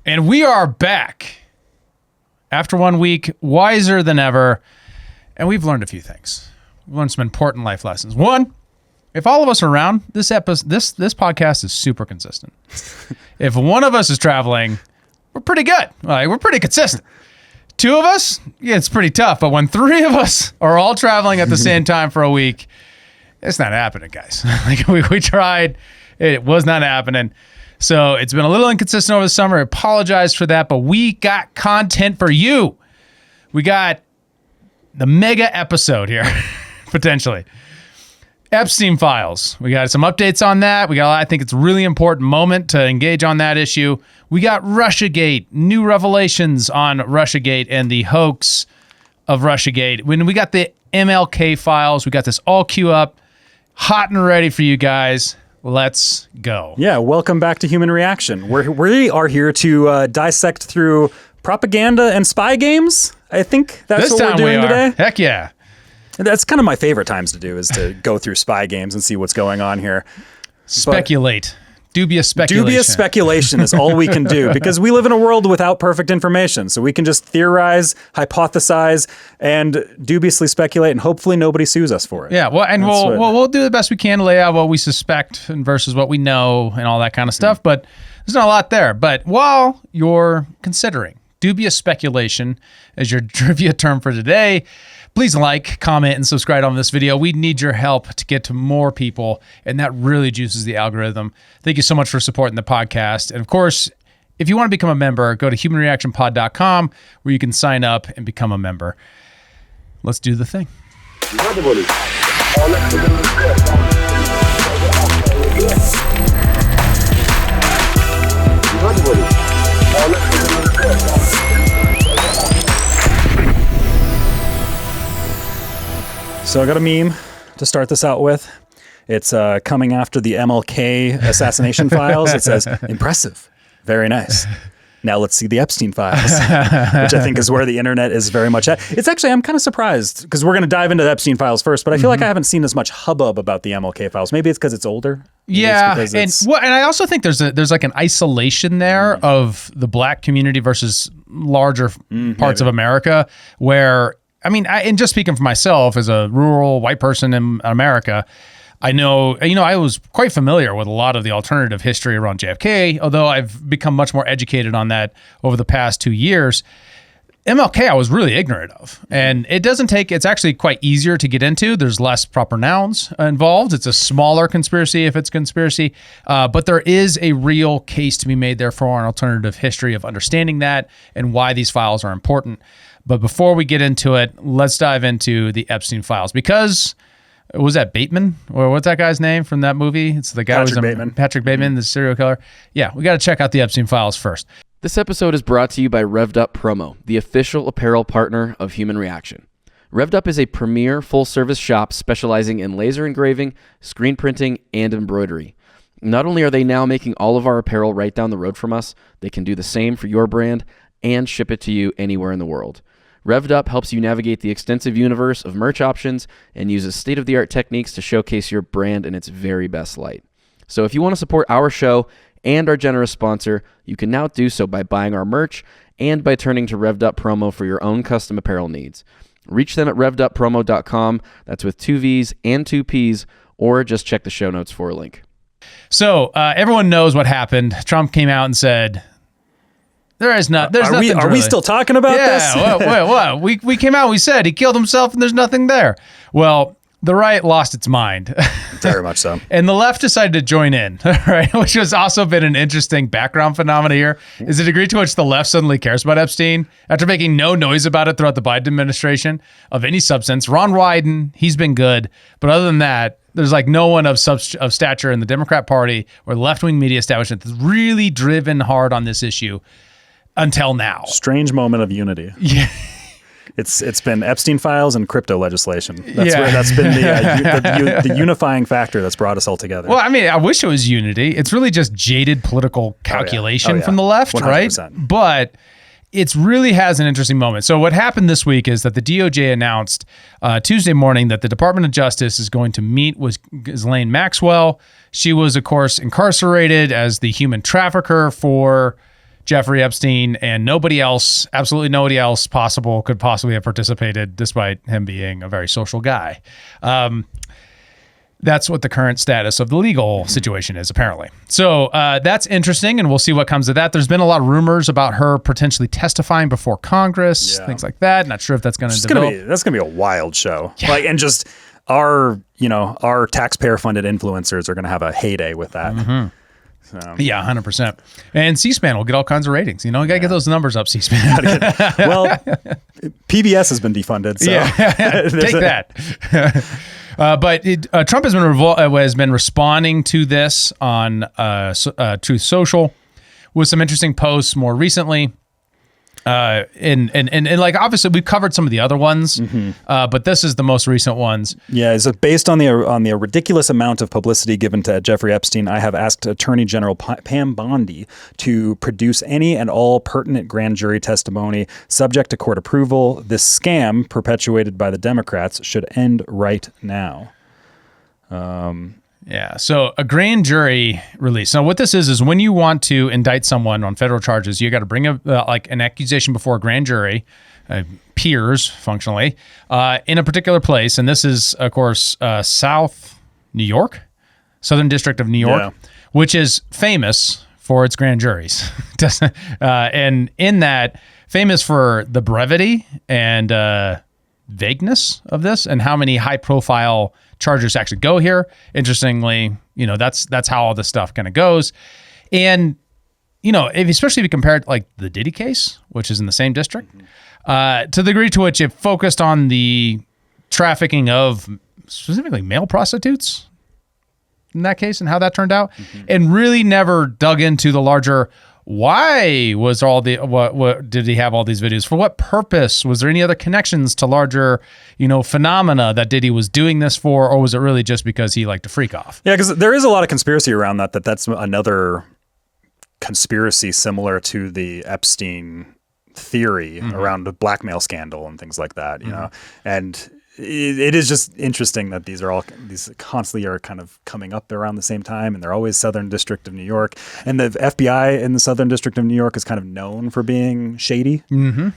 And we are back after 1 week, wiser than ever. And we've learned a few things. We've learned some important life lessons. One, if all of us are around, this podcast is super consistent. If one of us is traveling, we're pretty good. Like, we're pretty consistent. Two of us, yeah, it's pretty tough. But when three of us are all traveling at the same time for a week, it's not happening, guys. Like we tried, it was not happening. So it's been a little inconsistent over the summer. I apologize for that, but we got content for you. We got the mega episode here, potentially. Epstein Files. We got some updates on that. I think it's a really important moment to engage on that issue. We got Russiagate, new revelations on Russiagate and the hoax of Russiagate. When we got the MLK Files, we got this all queue up, hot and ready for you guys. Let's go. Yeah, welcome back to Human Reaction. We are here to dissect through propaganda and spy games. I think that's what we're doing today. Heck yeah. That's kind of my favorite times to do, is to go through spy games and see what's going on here. Speculate. Dubious speculation. Dubious speculation is all we can do, because we live in a world without perfect information. So we can just theorize, hypothesize, and dubiously speculate, and hopefully nobody sues us for it. Yeah, well, and we'll do the best we can to lay out what we suspect versus what we know and all that kind of stuff. But there's not a lot there. But while you're considering dubious speculation as your trivia term for today, please like, comment, and subscribe on this video. We need your help to get to more people, and that really juices the algorithm. Thank you so much for supporting the podcast. And of course, if you want to become a member, go to humanreactionpod.com where you can sign up and become a member. Let's do the thing. So I got a meme to start this out with. It's coming after the MLK assassination files. It says, impressive, very nice. Now let's see the Epstein Files, which I think is where the internet is very much at. It's actually, I'm kind of surprised, because we're going to dive into the Epstein Files first, but I feel like I haven't seen as much hubbub about the MLK Files. Maybe it's because it's older. Yeah, and I also think there's like an isolation there of the black community versus larger parts of America, where, I mean, and just speaking for myself as a rural white person in America, I know, I was quite familiar with a lot of the alternative history around JFK, although I've become much more educated on that over the past 2 years. MLK, I was really ignorant of. And it's actually quite easier to get into. There's less proper nouns involved. It's a smaller conspiracy if it's conspiracy. But there is a real case to be made there for an alternative history of understanding that and why these files are important. But before we get into it, let's dive into the Epstein Files, because was that Bateman, or what's that guy's name from that movie? It's the guy Patrick Bateman, the serial killer. Yeah, we got to check out the Epstein Files first. This episode is brought to you by Revved Up Promo, the official apparel partner of Human Reaction. Revved Up is a premier full-service shop specializing in laser engraving, screen printing, and embroidery. Not only are they now making all of our apparel right down the road from us, they can do the same for your brand and ship it to you anywhere in the world. Revved Up helps you navigate the extensive universe of merch options and uses state-of-the-art techniques to showcase your brand in its very best light. So if you want to support our show and our generous sponsor, you can now do so by buying our merch and by turning to Revved Up Promo for your own custom apparel needs. Reach them at revveduppromo.com. That's with 2 V's and 2 P's, or just check the show notes for a link. So everyone knows what happened. Trump came out and said, There's nothing. Are we still talking about this? What? We came out, we said he killed himself and there's nothing there. Well, the right lost its mind. Very much so. And the left decided to join in, right? Which has also been an interesting background phenomenon here, is the degree to which the left suddenly cares about Epstein after making no noise about it throughout the Biden administration of any substance. Ron Wyden, he's been good. But other than that, there's like no one of stature in the Democrat Party or the left-wing media establishment that's really driven hard on this issue until now. Strange moment of unity. Yeah. It's been Epstein Files and crypto legislation. That's been the unifying factor that's brought us all together. Well, I mean, I wish it was unity. It's really just jaded political calculation from the left, 100%. Right? But it really has an interesting moment. So what happened this week is that the DOJ announced Tuesday morning that the Department of Justice is going to meet with Ghislaine Maxwell. She was, of course, incarcerated as the human trafficker for Jeffrey Epstein, and nobody else, absolutely nobody else could possibly have participated, despite him being a very social guy. That's what the current status of the legal situation is, apparently. So that's interesting, and we'll see what comes of that. There's been a lot of rumors about her potentially testifying before Congress, things like that. Not sure if that's going to develop. That's going to be a wild show. Like, and just our taxpayer-funded influencers are going to have a heyday with that. So. Yeah, 100%. And C-SPAN will get all kinds of ratings. You got to get those numbers up, C-SPAN. Well, PBS has been defunded. So. Take that. But Trump has been responding to this on Truth Social with some interesting posts more recently. And like obviously we've covered some of the other ones, but this is the most recent ones. Yeah, so based on the ridiculous amount of publicity given to Jeffrey Epstein, I have asked Attorney General Pam Bondi to produce any and all pertinent grand jury testimony subject to court approval. This scam perpetuated by the Democrats should end right now. Yeah. So a grand jury release. Now, what this is when you want to indict someone on federal charges, you got to bring an accusation before a grand jury, peers functionally, in a particular place. And this is, of course, South New York, Southern District of New York, which is famous for its grand juries. And in that, famous for the brevity and vagueness of this and how many high profile charges actually go here. Interestingly, that's how all this stuff kind of goes. And, especially if you compare it like the Diddy case, which is in the same district, to the degree to which it focused on the trafficking of specifically male prostitutes in that case and how that turned out, and really never dug into the larger why was what did he have all these videos for? What purpose? Was there any other connections to larger, phenomena that Diddy was doing this for, or was it really just because he liked to freak off? Yeah, because there is a lot of conspiracy around that's another conspiracy similar to the Epstein theory around the blackmail scandal and things like that, and it is just interesting that these constantly are kind of coming up around the same time, and they're always Southern District of New York. And the FBI in the Southern District of New York is kind of known for being shady,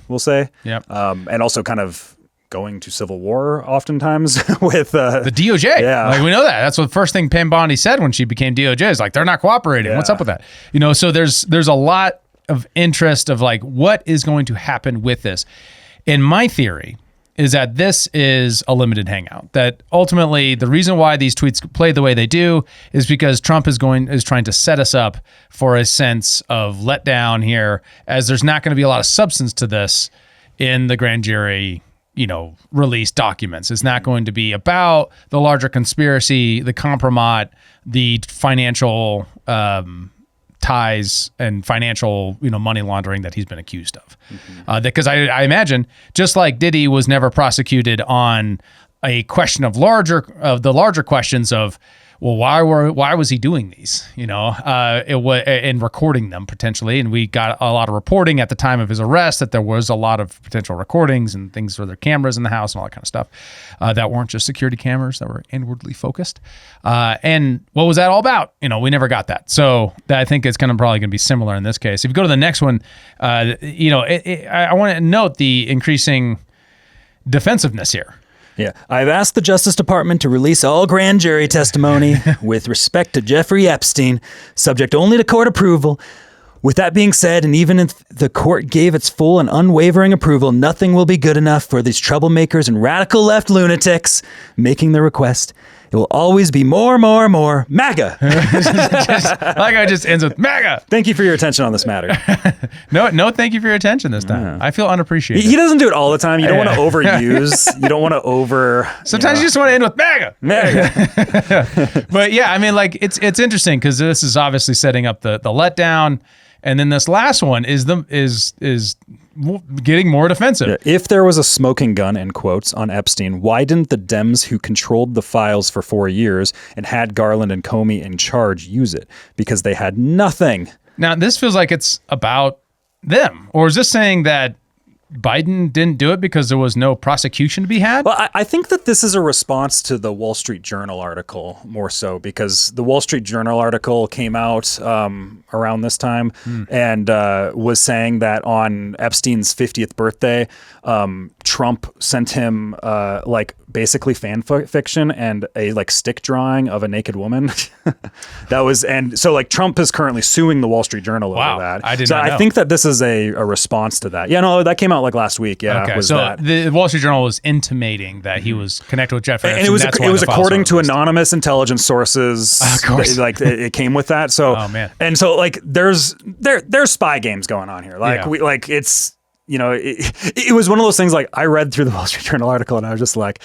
we'll say. Yep. And also kind of going to civil war oftentimes with the DOJ. Yeah. Like we know that. That's what the first thing Pam Bondi said when she became DOJ is like, they're not cooperating. What's up with that? So there's a lot of interest of like, what is going to happen with this? In my theory is that this is a limited hangout. That ultimately the reason why these tweets play the way they do is because Trump is trying to set us up for a sense of letdown here, as there's not going to be a lot of substance to this in the grand jury, release documents. It's not going to be about the larger conspiracy, the compromise, the financial ties and financial, money laundering that he's been accused of. Because I imagine, just like Diddy was never prosecuted on a question of the larger questions of, well, why was he doing these? And recording them potentially. And we got a lot of reporting at the time of his arrest that there was a lot of potential recordings and things for their cameras in the house and all that kind of stuff that weren't just security cameras, that were inwardly focused. And what was that all about? We never got that. So I think it's probably going to be similar in this case. If you go to the next one, I want to note the increasing defensiveness here. Yeah, I've asked the Justice Department to release all grand jury testimony with respect to Jeffrey Epstein, subject only to court approval. With that being said, and even if the court gave its full and unwavering approval, nothing will be good enough for these troublemakers and radical left lunatics making the request. It will always be more, MAGA. It just ends with MAGA. Thank you for your attention on this matter. No, thank you for your attention this time. Yeah. I feel unappreciated. He doesn't do it all the time. You don't want to overuse. You don't want to Sometimes you just want to end with MAGA. But yeah, it's interesting because this is obviously setting up the letdown. And then this last one is getting more defensive. Yeah. If there was a smoking gun, in quotes, on Epstein, why didn't the Dems who controlled the files for 4 years and had Garland and Comey in charge use it? Because they had nothing. Now, this feels like it's about them. Or is this saying that Biden didn't do it because there was no prosecution to be had? Well, I think that this is a response to the Wall Street Journal article more so, because the Wall Street Journal article came out around this time and was saying that on Epstein's 50th birthday, Trump sent him like basically fan fiction and a like stick drawing of a naked woman. That was, and so like Trump is currently suing the Wall Street Journal over that. I did so not know. I think that this is a response to that. Yeah, no, that came out like last week. Yeah, Okay, was so that. the Wall Street Journal was intimating that he was connected with Jeffrey And Epstein. it was according to anonymous. anonymous intelligence sources. Of course. Like it came with that. So, Oh, man. and so like there's spy games going on here. Like Yeah. it's, you know, it was one of those things. Like I read through the Wall Street Journal article and I was just like,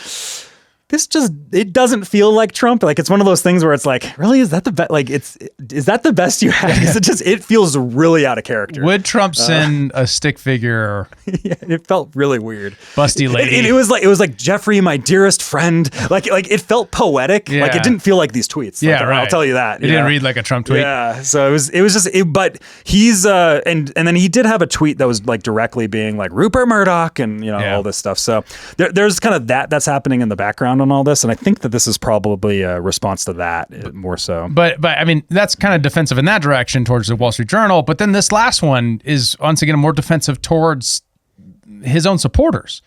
it doesn't feel like Trump. Like it's one of those things where it's like, really, is that the best? Like is that the best you have? It feels really out of character. Would Trump send a stick figure, Yeah, it felt really weird. busty lady? And it was like Jeffrey, my dearest friend. Like it felt poetic. Yeah. Like it didn't feel like these tweets. Yeah, Like, right. I'll tell you that. It didn't read like a Trump tweet. Yeah. So it was just. But he's and then he did have a tweet that was like directly being like Rupert Murdoch and Yeah. all this stuff. So there's kind of that's happening in the background on all this, and I think that this is probably a response to that more so. But I mean, that's kind of defensive in that direction towards the Wall Street Journal. But then this last one is once again more defensive towards his own supporters.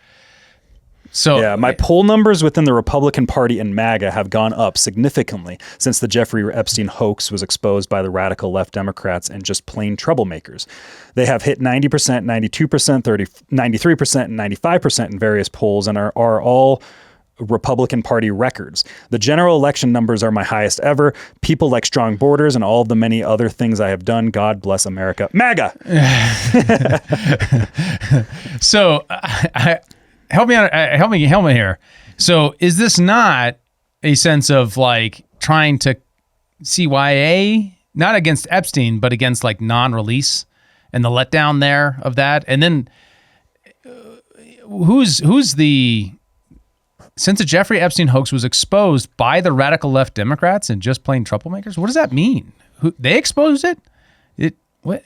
So Yeah, my poll numbers within the Republican Party and MAGA have gone up significantly since the Jeffrey Epstein hoax was exposed by the radical left Democrats and just plain troublemakers. They have hit 90%, 92%, 93%, and 95% in various polls and are all Republican Party records. The general election numbers are my highest ever. People like strong borders and all of the many other things I have done. God bless America. MAGA! So help me here. So is this not a sense of like trying to CYA, not against Epstein, but against like non-release and the letdown there of that? And then who's the, since the Jeffrey Epstein hoax was exposed by the radical left Democrats and just plain troublemakers, what does that mean? They exposed it? What?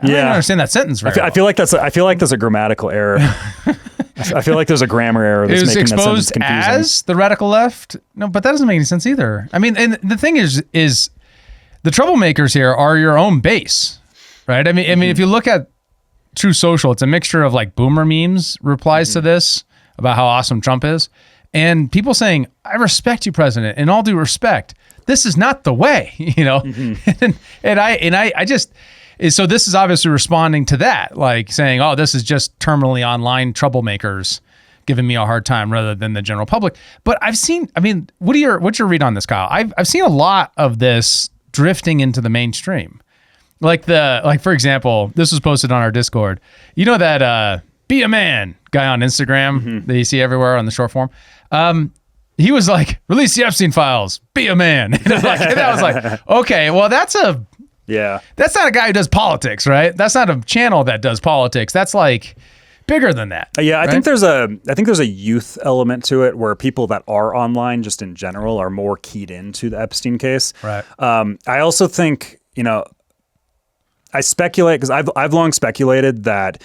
I don't understand that sentence very I feel like that's a grammatical error. I feel like there's a grammar error that's it was making that sentence exposed confusing. as the radical left. No, but that doesn't make any sense either. I mean, and the thing is the troublemakers here are your own base, right? I mean, if you look at True Social, it's a mixture of like boomer memes replies to this about how awesome Trump is, and people saying, "I respect you, President. In all due respect, this is not the way," you know. and I just. So this is obviously responding to that, like saying, "Oh, this is just terminally online troublemakers giving me a hard time," rather than the general public. But I've seen, I mean, what's your read on this, Kyle? I've seen a lot of this drifting into the mainstream. Like for example, this was posted on our Discord. You know that "Be a Man" guy on Instagram that you see everywhere on the short form. He was like, "Release the Epstein Files, be a man." And I was like, okay, well that's not a guy who does politics, right? That's not a channel that does politics. That's like bigger than that. Yeah, I right? think there's a youth element to it where people that are online just in general are more keyed into the Epstein case. Right. I also think, I speculate because I've long speculated that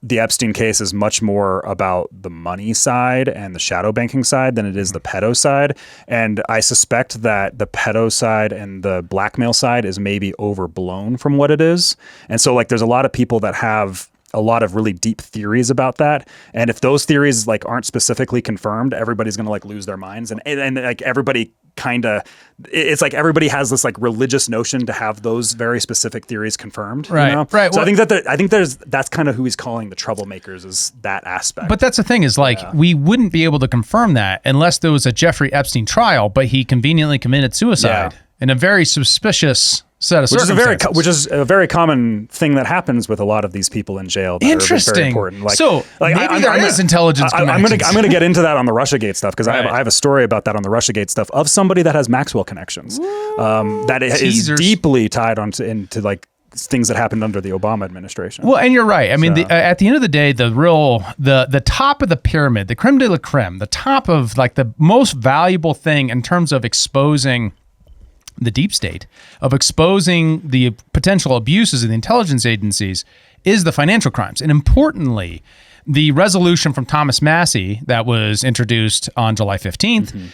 the Epstein case is much more about the money side and the shadow banking side than it is the pedo side. And I suspect that the pedo side and the blackmail side is maybe overblown from what it is. And so like there's a lot of people that have a lot of really deep theories about that. And if those theories like aren't specifically confirmed, everybody's going to like lose their minds. And like everybody it's like everybody has this like religious notion to have those very specific theories confirmed. Right. You know? Right. So Well, I think that's kind of who he's calling the troublemakers, is that aspect. But that's the thing is like we wouldn't be able to confirm that unless there was a Jeffrey Epstein trial, but he conveniently committed suicide in a very suspicious set of circumstances. Which is a very common thing that happens with a lot of these people in jail. That Interesting. Are very important. Like, so maybe there is intelligence connections. I'm gonna get into that on the Russiagate stuff because Right. I have a story about that on the Russiagate stuff of somebody that has Maxwell connections. That is Teasers. deeply tied into like things that happened under the Obama administration. Well, and you're right. I mean, at the end of the day, the top of the pyramid, the creme de la creme, the top of like the most valuable thing in terms of exposing the deep state, of exposing the potential abuses of the intelligence agencies, is the financial crimes. And importantly, the resolution from Thomas Massie that was introduced on July 15th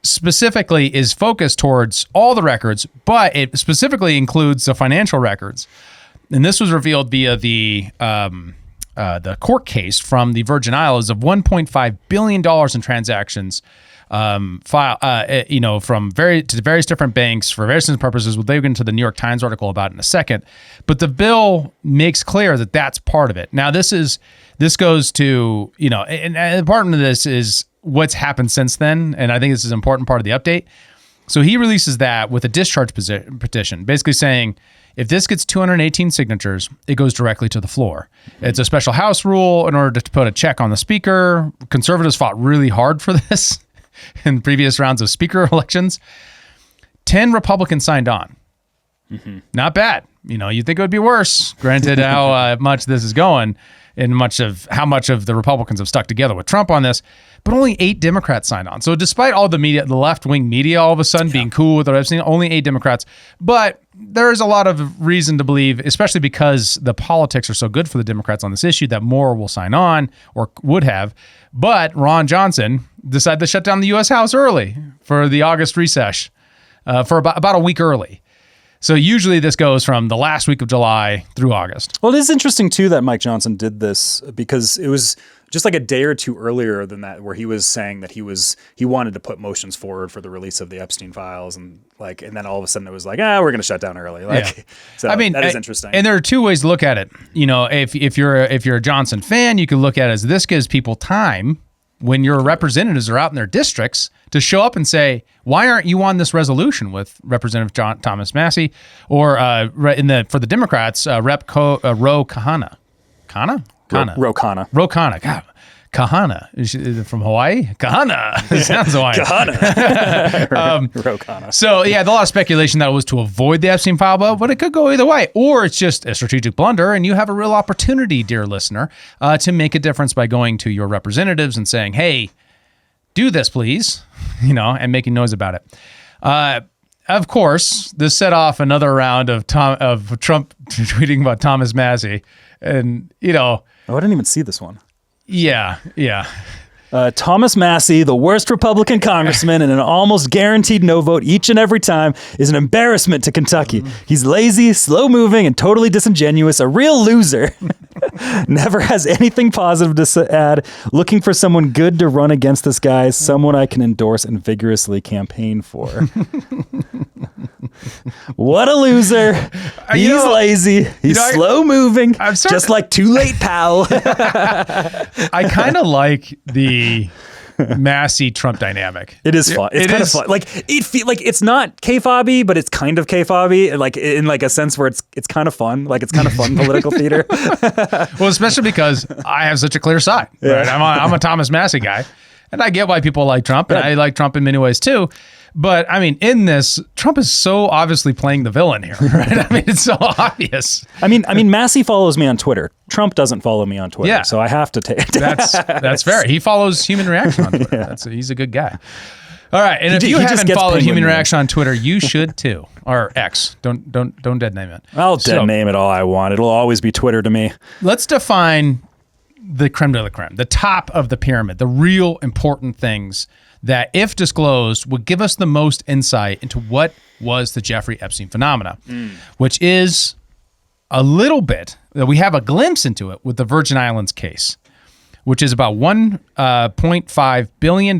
specifically is focused towards all the records, but it specifically includes the financial records. And this was revealed via the court case from the Virgin Islands of $1.5 billion in transactions from various different banks for various different purposes. We'll dig into the New York Times article about it in a second. But the bill makes clear that that's part of it. Now, this goes to, and part of this is what's happened since then. And I think this is an important part of the update. So he releases that with a discharge petition, basically saying, if this gets 218 signatures, it goes directly to the floor. It's a special House rule in order to put a check on the speaker. Conservatives fought really hard for this in previous rounds of speaker elections. 10 Republicans signed on. Not bad. You'd think it would be worse, granted how much this is going and how much of the Republicans have stuck together with Trump on this. But only 8 Democrats signed on. So despite all the media, the left-wing media all of a sudden being cool with Epstein, only 8 Democrats. But there's a lot of reason to believe, especially because the politics are so good for the Democrats on this issue, that more will sign on or would have. But Ron Johnson decided to shut down the U.S. House early for the August recess, for about a week early. So usually this goes from the last week of July through August. Well, it is interesting, too, that Mike Johnson did this because it was just like a day or two earlier than that where he was saying that he wanted to put motions forward for the release of the Epstein Files. And then all of a sudden it was like, we're going to shut down early. So I mean, that is interesting. And there are 2 ways to look at it. If you're a Johnson fan, you can look at it as this gives people time when your representatives are out in their districts to show up and say, why aren't you on this resolution with Representative Thomas Massie or for the Democrats, Rep. Ro Khanna. Ro Khanna. Ro Khanna. God. Kahana. Is she from Hawaii? Kahana. It sounds Hawaiian. Kahana. Ro Khanna. So, yeah, there's a lot of speculation that it was to avoid the Epstein file, but it could go either way. Or it's just a strategic blunder, and you have a real opportunity, dear listener, to make a difference by going to your representatives and saying, hey, do this, please, and making noise about it. Of course, this set off another round of Trump tweeting about Thomas Massie. And, Oh, I didn't even see this one. Yeah. Thomas Massie, the worst Republican congressman and an almost guaranteed no vote each and every time, is an embarrassment to Kentucky. He's lazy, slow-moving, and totally disingenuous, a real loser. Never has anything positive to add. Looking for someone good to run against this guy, someone I can endorse and vigorously campaign for. What a loser. He's lazy. He's slow-moving, just like Too Late, Pal. I kind of like the Massie Trump dynamic. It is fun. It's kind of fun. It's not K-fobby, but it's kind of K-fobby, in a sense where it's kind of fun. It's kind of fun political theater. Well, especially because I have such a clear side. Right? I'm a Thomas Massie guy, and I get why people like Trump, and I like Trump in many ways too. But I mean, in this, Trump is so obviously playing the villain here, right? I mean, it's so obvious. I mean, Massie follows me on Twitter. Trump doesn't follow me on Twitter, so I have to take. That's fair. He follows Human Reaction on Twitter. He's a good guy. All right, and if you haven't followed Human Reaction on Twitter, you should too, or X. Don't dead name it. I'll dead name it all I want. It'll always be Twitter to me. Let's define the creme de la creme, the top of the pyramid, the real important things that, if disclosed, would give us the most insight into what was the Jeffrey Epstein phenomena, which is a little bit, we have a glimpse into it with the Virgin Islands case, which is about $1.5 billion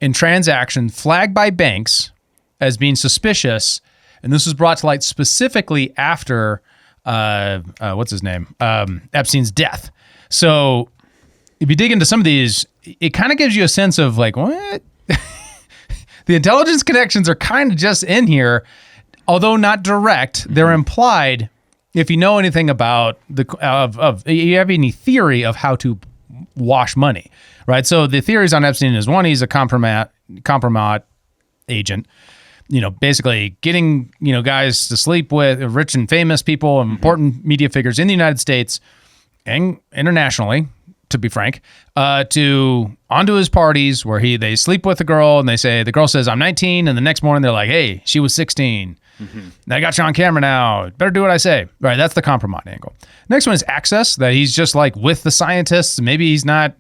in transactions flagged by banks as being suspicious. And this was brought to light specifically after, Epstein's death. So if you dig into some of these, it kind of gives you a sense of what? The intelligence connections are kind of just in here, although not direct. They're implied. If you know anything about you have any theory of how to wash money, right? So the theories on Epstein is one, he's a compromat agent, basically getting, guys to sleep with rich and famous people, important media figures in the United States and internationally, to be frank, onto his parties where they sleep with the girl and the girl says, I'm 19. And the next morning they're like, hey, she was 16. I got you on camera now. Better do what I say. Right, that's the compromise angle. Next one is access, that he's just like with the scientists. Maybe he's not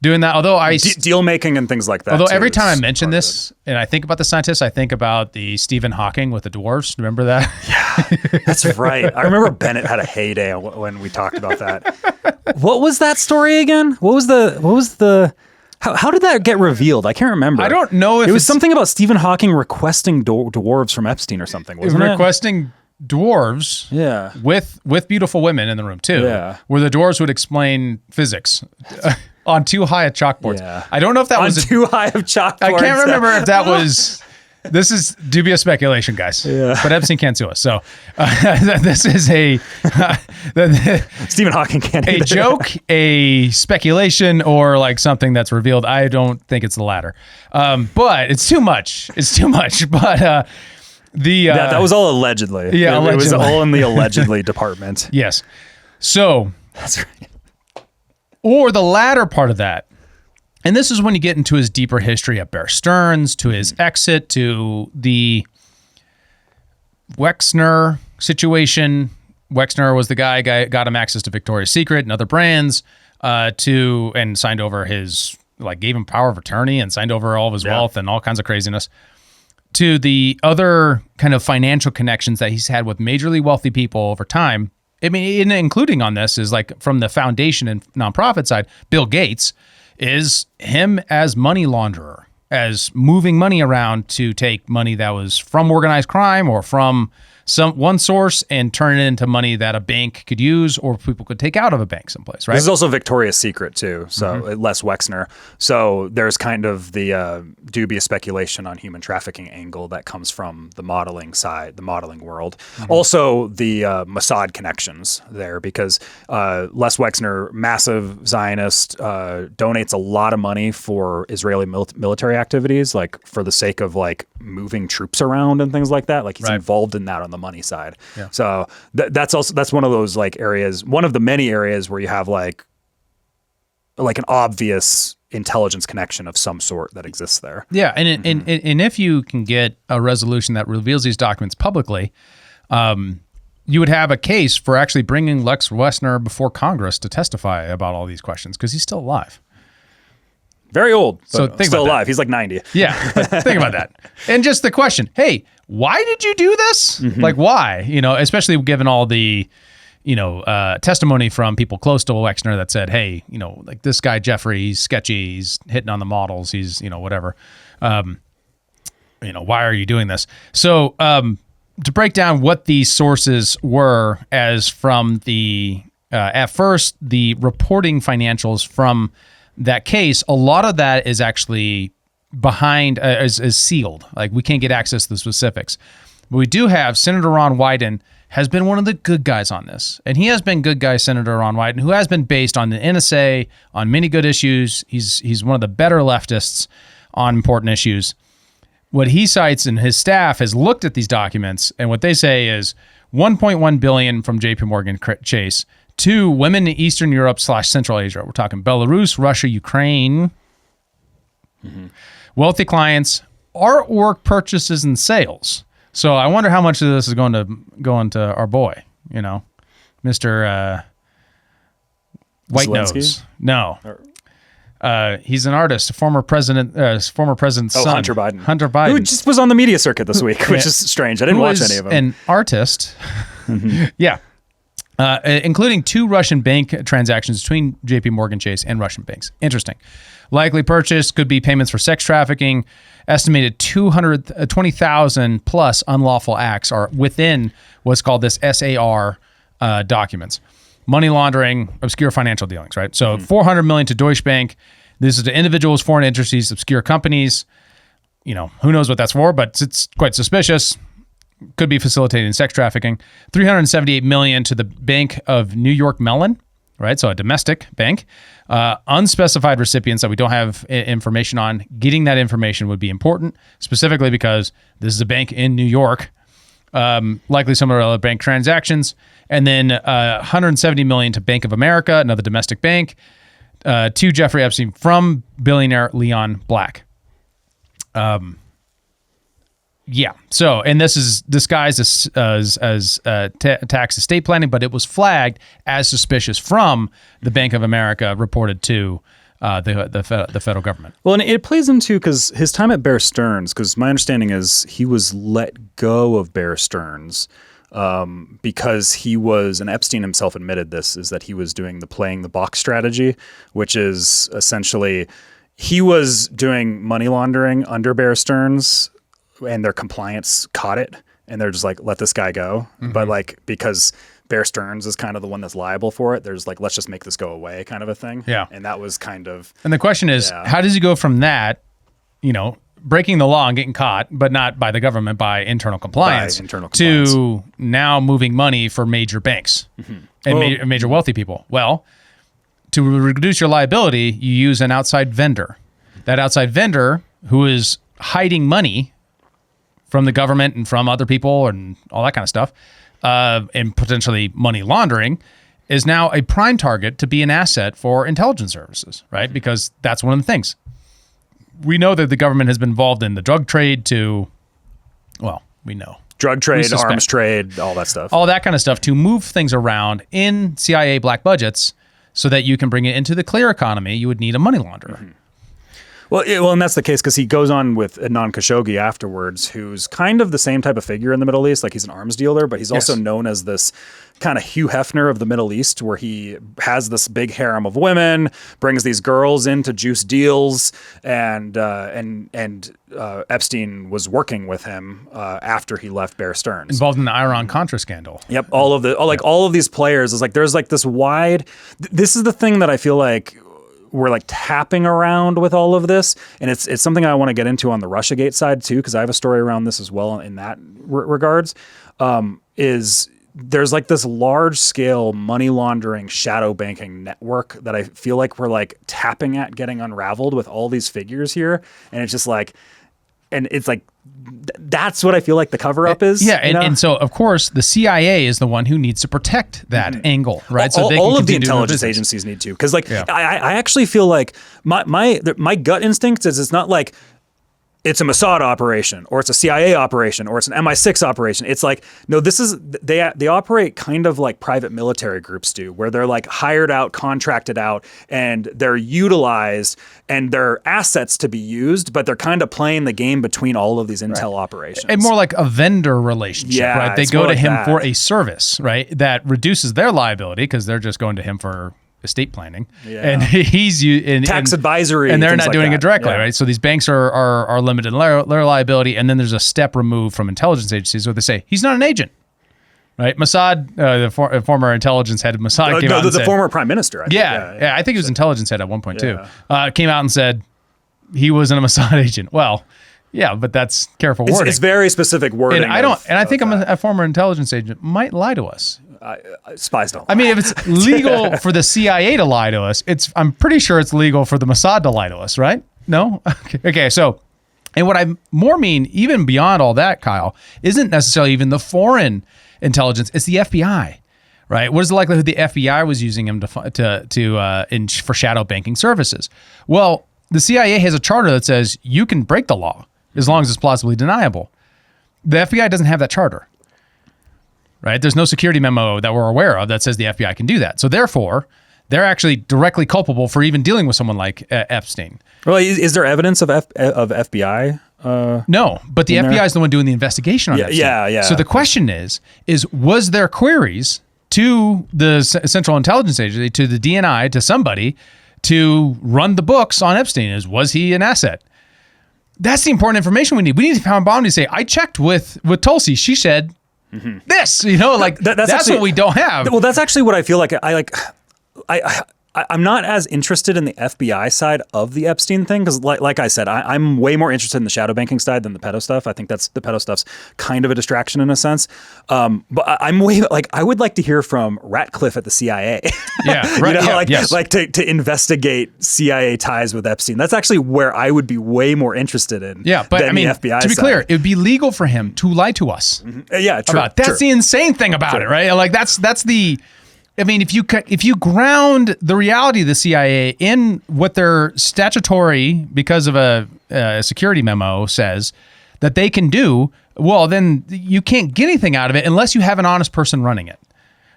doing that. Although deal making and things like that. Although every time I mention this and I think about the scientists, I think about the Stephen Hawking with the dwarves. Remember that? Yeah, that's right. I remember Bennett had a heyday when we talked about that. What was that story again? What was the how did that get revealed? I can't remember. I don't know if it was something about Stephen Hawking requesting dwarves from Epstein or something, wasn't it? Requesting dwarves, yeah, with beautiful women in the room too, yeah, where the dwarves would explain physics on too high of chalkbors. Yeah. I don't know if that was too high of chalkboards. I can't remember if that was. This is dubious speculation, guys. Yeah. But Epstein can't sue us. So this is a Stephen Hawking can't a either. joke, a speculation, or like something that's revealed. I don't think it's the latter. But it's too much. It's too much. But that was all allegedly. Yeah, it was allegedly. all in the allegedly department. Yes. So That's right. or the latter part of that. And this is when you get into his deeper history at Bear Stearns, to his exit, to the Wexner situation. Wexner was the guy got him access to Victoria's Secret and other brands, and signed over his, like, gave him power of attorney and signed over all of his wealth and all kinds of craziness. To the other kind of financial connections that he's had with majorly wealthy people over time. I mean, including on this is like from the foundation and nonprofit side, Bill Gates is him as money launderer, as moving money around to take money that was from organized crime or from one source and turn it into money that a bank could use or people could take out of a bank someplace, right? This is also Victoria's Secret too, so less Wexner. So there's kind of the dubious speculation on human trafficking angle that comes from the modeling side, the modeling world. Also the Mossad connections there, because Les Wexner, massive Zionist, donates a lot of money for Israeli military activities, like for the sake of like moving troops around and things like that. Like he's involved in that on the money side. Yeah. So that's one of those like areas, one of the many areas where you have like an obvious intelligence connection of some sort that exists there. Yeah, and and if you can get a resolution that reveals these documents publicly, you would have a case for actually bringing Lex Wexner before Congress to testify about all these questions because he's still alive. Very old, but so think still about alive. He's like 90. Yeah, but think about that. And just the question, hey, why did you do this? Like, why? You know, especially given all the, testimony from people close to Wexner that said, hey, like this guy, Jeffrey, he's sketchy. He's hitting on the models. He's, whatever. Why are you doing this? So to break down what these sources were, as from the, at first, the reporting financials from that case, a lot of that is actually behind, is sealed. Like we can't get access to the specifics. But we do have Senator Ron Wyden has been one of the good guys on this. And he has been good guy, Senator Ron Wyden, who has been based on the NSA, on many good issues. He's one of the better leftists on important issues. What he cites and his staff has looked at these documents, and what they say is $1.1 billion from JP Morgan Chase to women in Eastern Europe / Central Asia. We're talking Belarus, Russia, Ukraine. Wealthy clients, artwork purchases and sales. So I wonder how much of this is going to our boy, Mr. White Zelensky? Nose. No. He's an artist, former president's son. Hunter Biden. Hunter Biden. Who just was on the media circuit this week, which is strange. I didn't watch any of them. An artist. Yeah. Including 2 Russian bank transactions between JP Morgan Chase and Russian banks. Interesting. Likely purchase could be payments for sex trafficking. Estimated 220,000 plus unlawful acts are within what's called this SAR documents. Money laundering, obscure financial dealings, right? So $400 million to Deutsche Bank. This is to individuals, foreign entities, obscure companies. Who knows what that's for, but it's quite suspicious. Could be facilitating sex trafficking. $378 million to the Bank of New York Mellon, right? So a domestic bank. Unspecified recipients that we don't have information on. Getting that information would be important, specifically because this is a bank in New York. Likely similar to other bank transactions. And then $170 million to Bank of America, another domestic bank, to Jeffrey Epstein from billionaire Leon Black. Yeah. So, and this is disguised as tax estate planning, but it was flagged as suspicious from the Bank of America reported to the federal government. Well, and it plays into because his time at Bear Stearns, because my understanding is he was let go of Bear Stearns because he was, and Epstein himself admitted this, is that he was doing the playing the box strategy, which is essentially he was doing money laundering under Bear Stearns, and their compliance caught it, and they're just like, let this guy go. But like, because Bear Stearns is kind of the one that's liable for it, there's like, let's just make this go away kind of a thing. Yeah. And that was kind of... And the question is, how does he go from that, breaking the law and getting caught, but not by the government, by internal compliance, to now moving money for major banks and major wealthy people? Well, to reduce your liability, you use an outside vendor. That outside vendor, who is hiding money from the government and from other people and all that kind of stuff, and potentially money laundering, is now a prime target to be an asset for intelligence services, right? Because that's one of the things. We know that the government has been involved in the drug trade we know. Drug trade, arms trade, all that stuff. All that kind of stuff to move things around in CIA black budgets so that you can bring it into the clear economy. You would need a money launderer. Well, and that's the case because he goes on with Adnan Khashoggi afterwards, who's kind of the same type of figure in the Middle East. Like he's an arms dealer, but he's also known as this kind of Hugh Hefner of the Middle East, where he has this big harem of women, brings these girls in to juice deals, and Epstein was working with him after he left Bear Stearns. Involved in the Iran-Contra scandal. Yep, all of these players is like there's like this wide. This is the thing that I feel like we're like tapping around with all of this, and it's something I want to get into on the Russiagate side too, because I have a story around this as well in that regards. Is there's like this large scale money laundering shadow banking network that I feel like we're like tapping at getting unraveled with all these figures here, and it's just like, and it's like that's what I feel like the cover up is. Yeah, and so of course the CIA is the one who needs to protect that angle, right? So all of the intelligence agencies need to, because like I actually feel like my gut instinct is it's not like it's a Mossad operation or it's a CIA operation or it's an MI6 operation. It's like, no, this is, they operate kind of like private military groups do, where they're like hired out, contracted out, and they're utilized and they're assets to be used, but they're kind of playing the game between all of these intel operations. And more like a vendor relationship, right? They go to him for a service, right? That reduces their liability because they're just going to him for estate planning, and he's tax advisory, and they're not doing it directly, right? So these banks are limited in their liability, and then there's a step removed from intelligence agencies where they say he's not an agent, right? Mossad, the former intelligence head of Mossad, came out and the said, former prime minister, I think. I think he was intelligence head at one point too. Came out and said he wasn't a Mossad agent. Well, yeah, but that's careful wording. It's very specific wording. And I think a former intelligence agent might lie to us. Spies don't lie. I mean, if it's legal for the CIA to lie to us, I'm pretty sure it's legal for the Mossad to lie to us, right? No? Okay, so, and what I more mean, even beyond all that, Kyle, isn't necessarily even the foreign intelligence, it's the FBI, right? What is the likelihood the FBI was using him for shadow banking services? Well, the CIA has a charter that says you can break the law as long as it's plausibly deniable. The FBI doesn't have that charter. Right? There's no security memo that we're aware of that says the FBI can do that. So therefore, they're actually directly culpable for even dealing with someone like Epstein. Well, is there evidence of FBI? No, but the FBI is the one doing the investigation on Epstein. Yeah. So the question is was there queries to the Central Intelligence Agency, to the DNI, to somebody to run the books on Epstein? Was he an asset? That's the important information we need. We need to pound bomb to say, I checked with Tulsi. She said this, that's actually what we don't have. Well, that's actually what I feel like. I'm not as interested in the FBI side of the Epstein thing because, like I said, I'm way more interested in the shadow banking side than the pedo stuff. I think the pedo stuff's kind of a distraction in a sense. But I'm way I would like to hear from Ratcliffe at the CIA. Yeah, right. To investigate CIA ties with Epstein. That's actually where I would be way more interested in. Yeah, but than I mean, the FBI to be side. clear, it would be legal for him to lie to us. Yeah, true. That's the insane thing about it, right? Like that's the. I mean, if you ground the reality of the CIA in what their statutory, because of a security memo says, that they can do, well, then you can't get anything out of it unless you have an honest person running it,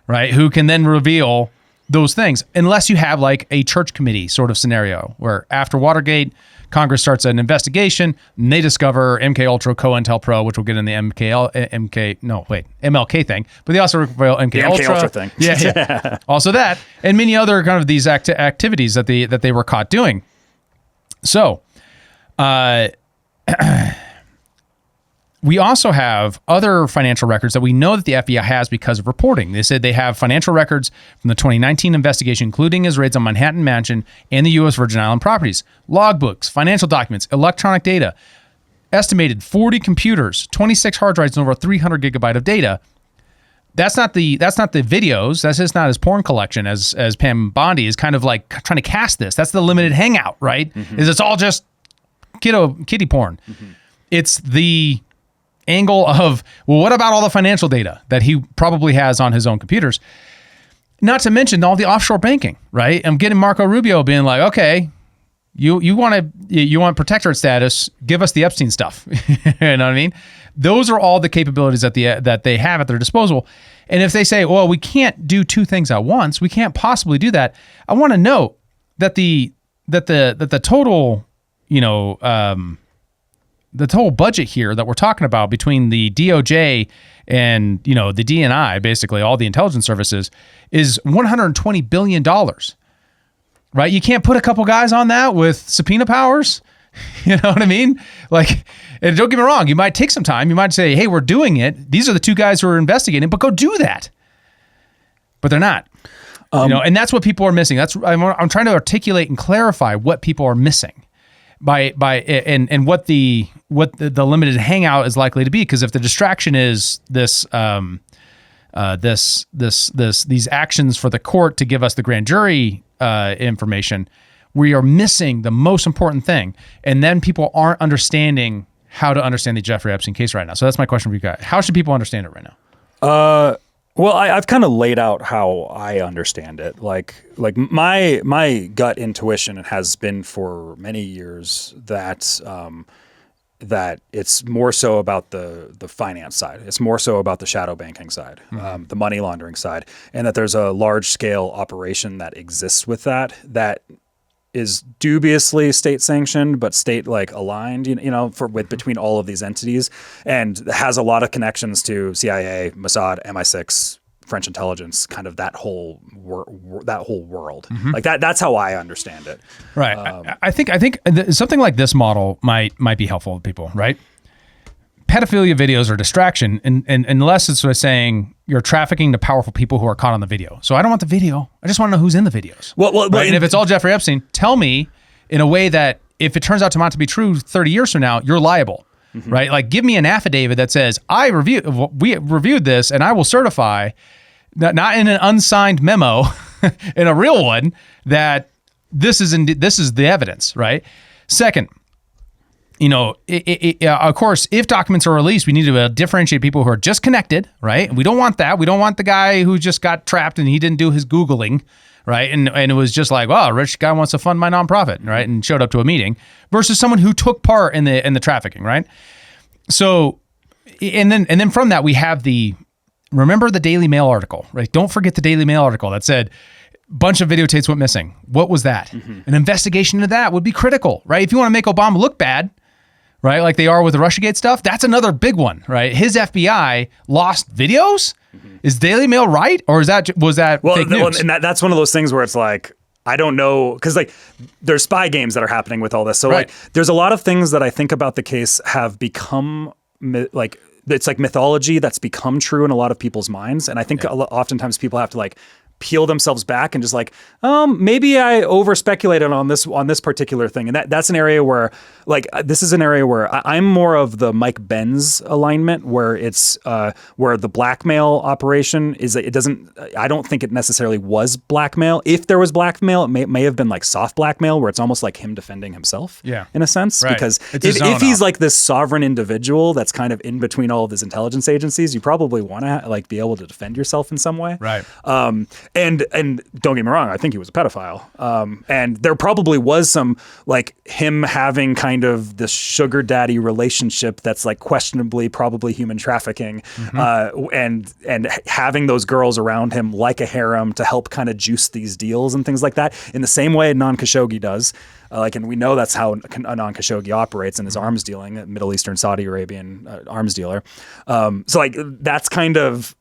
right? Who can then reveal those things, unless you have like a church committee sort of scenario where after Watergate, Congress starts an investigation and they discover MK Ultra, COINTELPRO, which we'll get in the MLK thing, but they also reveal MK Ultra thing. Yeah. Also that, and many other kind of these activities that they were caught doing. So, we also have other financial records that we know that the FBI has because of reporting. They said they have financial records from the 2019 investigation, including his raids on Manhattan Mansion and the U.S. Virgin Island properties, logbooks, financial documents, electronic data, estimated 40 computers, 26 hard drives, and over 300 gigabyte of data. That's not the videos. That's just not his porn collection, as Pam Bondi is kind of like trying to cast this. That's the limited hangout, right? Is it's all just kiddie porn. It's the angle of, well, what about all the financial data that he probably has on his own computers? Not to mention all the offshore banking, right? I'm getting Marco Rubio being like, okay, you want protectorate status, give us the Epstein stuff. You know what I mean? Those are all the capabilities that they have at their disposal. And if they say, well, we can't do two things at once, we can't possibly do that. I want to note that the total, the total budget here that we're talking about between the DOJ and, the DNI, basically all the intelligence services, is $120 billion, right? You can't put a couple guys on that with subpoena powers. You know what I mean? Like, and don't get me wrong, you might take some time. You might say, hey, we're doing it. These are the two guys who are investigating, but go do that. But they're not. And that's what people are missing. I'm trying to articulate and clarify what people are missing by and what the limited hangout is likely to be. Because if the distraction is these actions for the court to give us the grand jury information, we are missing the most important thing. And then people aren't understanding how to understand the Jeffrey Epstein case right now. So that's my question for you guys. How should people understand it right now? Well, I've kind of laid out how I understand it. Like my gut intuition has been for many years that that it's more so about the finance side. It's more so about the shadow banking side, the money laundering side, and that there's a large scale operation that exists with that is dubiously state sanctioned, but state aligned, between all of these entities, and has a lot of connections to CIA, Mossad, MI6, French intelligence, kind of that whole world. Like that. That's how I understand it. Right. I think something like this model might be helpful to people. Right. Pedophilia videos are distraction, and unless it's saying you're trafficking to powerful people who are caught on the video. So I don't want the video. I just want to know who's in the videos. Right? And if it's all Jeffrey Epstein, tell me in a way that if it turns out to not to be true 30 years from now, you're liable, right? Like give me an affidavit that says we reviewed this and I will certify, not in an unsigned memo, in a real one, that this is the evidence, right? Second, of course, if documents are released, we need to differentiate people who are just connected, right? We don't want that. We don't want the guy who just got trapped and he didn't do his Googling, right? And it was just like, well, a rich guy wants to fund my nonprofit, right? And showed up to a meeting versus someone who took part in the trafficking, right? So, and then from that, we have remember the Daily Mail article, right? Don't forget the Daily Mail article that said, bunch of videotapes went missing. What was that? An investigation into that would be critical, right? If you want to make Obama look bad, right? Like they are with the Russiagate stuff. That's another big one, right? His FBI lost videos. Is Daily Mail right? Or was that fake news? And that's one of those things where it's like, I don't know. Cause there's spy games that are happening with all this. So right. There's a lot of things that I think about the case have become it's like mythology that's become true in a lot of people's minds. And I think oftentimes people have to peel themselves back and just maybe I over speculated on this particular thing. And that's an area where this is an area where I'm more of the Mike Benz alignment, where it's where the blackmail operation is, I don't think it necessarily was blackmail. If there was blackmail, it may have been soft blackmail, where it's almost like him defending himself in a sense, right. Because if he's this sovereign individual that's kind of in between all of his intelligence agencies, you probably want to be able to defend yourself in some way. Right. And don't get me wrong, I think he was a pedophile. And there probably was some like him having kind of this sugar daddy relationship that's like questionably probably human trafficking, and having those girls around him like a harem to help kind of juice these deals and things like that in the same way non-Khashoggi does. And we know that's how a non-Khashoggi operates in his arms dealing, a Middle Eastern, Saudi Arabian arms dealer. So like that's kind of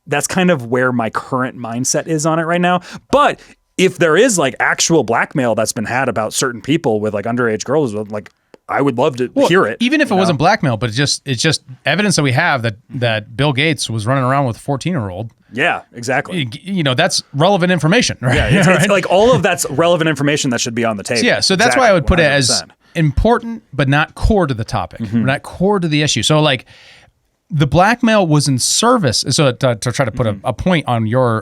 where my current mindset is on it right now. But if there is like actual blackmail that's been had about certain people with like underage girls, like I would love to hear it. Even if it wasn't blackmail, but it's just evidence that we have that Bill Gates was running around with a 14-year-old. Yeah, exactly. That's relevant information, right? Yeah, it's like all of that's relevant information that should be on the table. Yeah, so that's why I would put 100%. It as important, but not core to the topic, not core to the issue. So like the blackmail was in service. So to try to put a point on your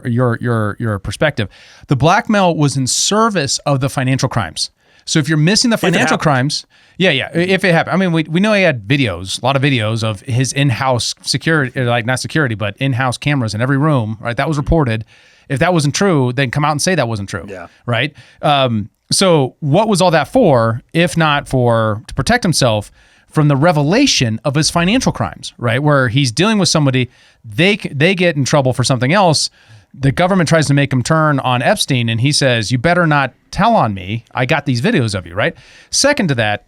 perspective, the blackmail was in service of the financial crimes. So if you're missing the financial crimes, if it happened. I mean, we know he had videos, a lot of videos of his in-house security, like not security, but in-house cameras in every room, right? That was reported. If that wasn't true, then come out and say that wasn't true, right? So what was all that for, if not to protect himself from the revelation of his financial crimes, right? Where he's dealing with somebody, they get in trouble for something else. The government tries to make him turn on Epstein, and he says, you better not tell on me. I got these videos of you, right? Second to that,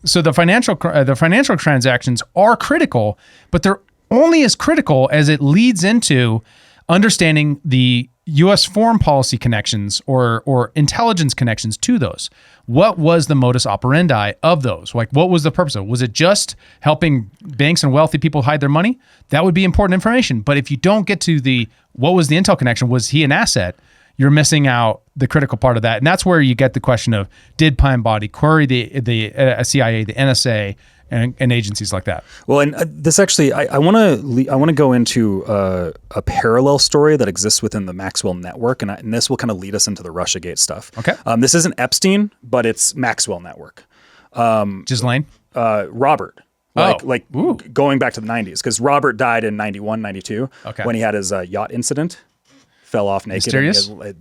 so the financial transactions are critical, but they're only as critical as it leads into understanding the U.S. foreign policy connections or intelligence connections to those. What was the modus operandi of those? Like, what was the purpose of it? Was it just helping banks and wealthy people hide their money? That would be important information. But if you don't get to what was the intel connection? Was he an asset? You're missing out the critical part of that. And that's where you get the question of, did Pine Body query the CIA, the NSA, and agencies like that? Well, and this actually, I want to go into a parallel story that exists within the Maxwell network, and this will kind of lead us into the Russiagate stuff. Okay. This isn't Epstein, but it's Maxwell network. Ghislaine? Robert. Going back to the 90s, because Robert died in 91, 92 when he had his yacht incident. Fell off naked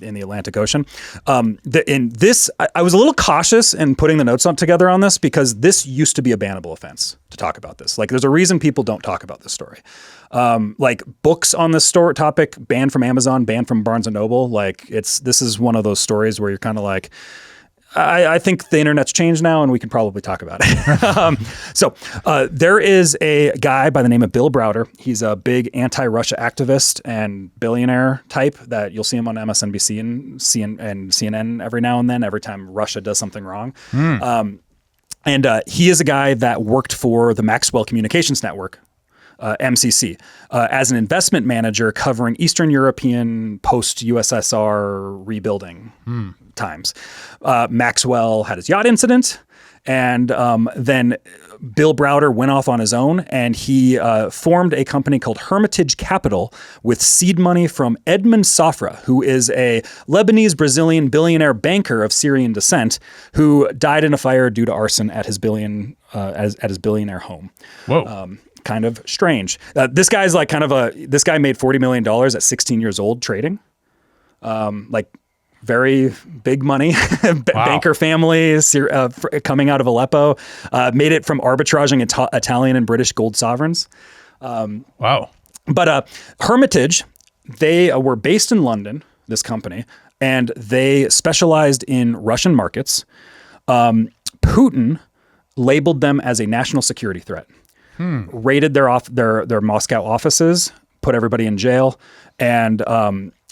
in the Atlantic Ocean. In this, I was a little cautious in putting the notes together on this because this used to be a bannable offense to talk about this. Like, there's a reason people don't talk about this story. Like books on this topic, banned from Amazon, banned from Barnes and Noble. Like, this is one of those stories where you're kind of like, I think the internet's changed now and we can probably talk about it. There is a guy by the name of Bill Browder. He's a big anti-Russia activist and billionaire type that you'll see him on MSNBC and CNN every now and then, every time Russia does something wrong. And he is a guy that worked for the Maxwell Communications Network, MCC, as an investment manager covering Eastern European post-USSR rebuilding times. Maxwell had his yacht incident, and then Bill Browder went off on his own, and he formed a company called Hermitage Capital with seed money from Edmund Safra, who is a Lebanese-Brazilian billionaire banker of Syrian descent who died in a fire due to arson at his billionaire home. Whoa. Kind of strange. This guy's like this guy made $40 million at 16 years old trading. Very big money, banker family coming out of Aleppo, made it from arbitraging Italian and British gold sovereigns. Wow. But Hermitage, they were based in London, this company, and they specialized in Russian markets. Putin labeled them as a national security threat, raided their Moscow offices, put everybody in jail, and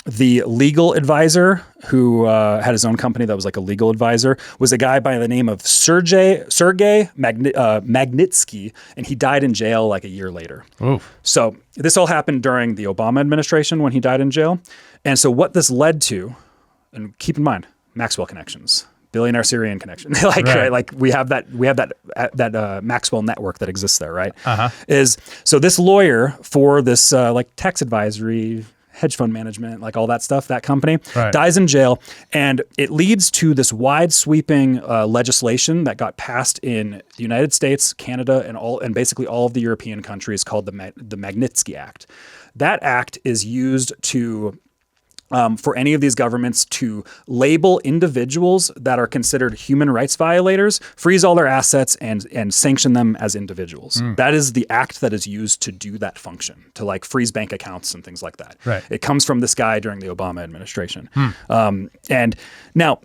the legal advisor who had his own company that was like a legal advisor was a guy by the name of Sergei Magnitsky, and he died in jail like a year later. Oof. So this all happened during the Obama administration when he died in jail. And so what this led to, and keep in mind, Maxwell connections, billionaire Syrian connection, right? We have that Maxwell network that exists there, right? So this lawyer for this tax advisory, hedge fund management, like all that stuff, that company, dies in jail. And it leads to this wide sweeping legislation that got passed in the United States, Canada, and basically all of the European countries called the Magnitsky Act. That act is used to for any of these governments to label individuals that are considered human rights violators, freeze all their assets, and sanction them as individuals. That is the act that is used to do that function, to like freeze bank accounts and things like that. Right. It comes from this guy during the Obama administration. And now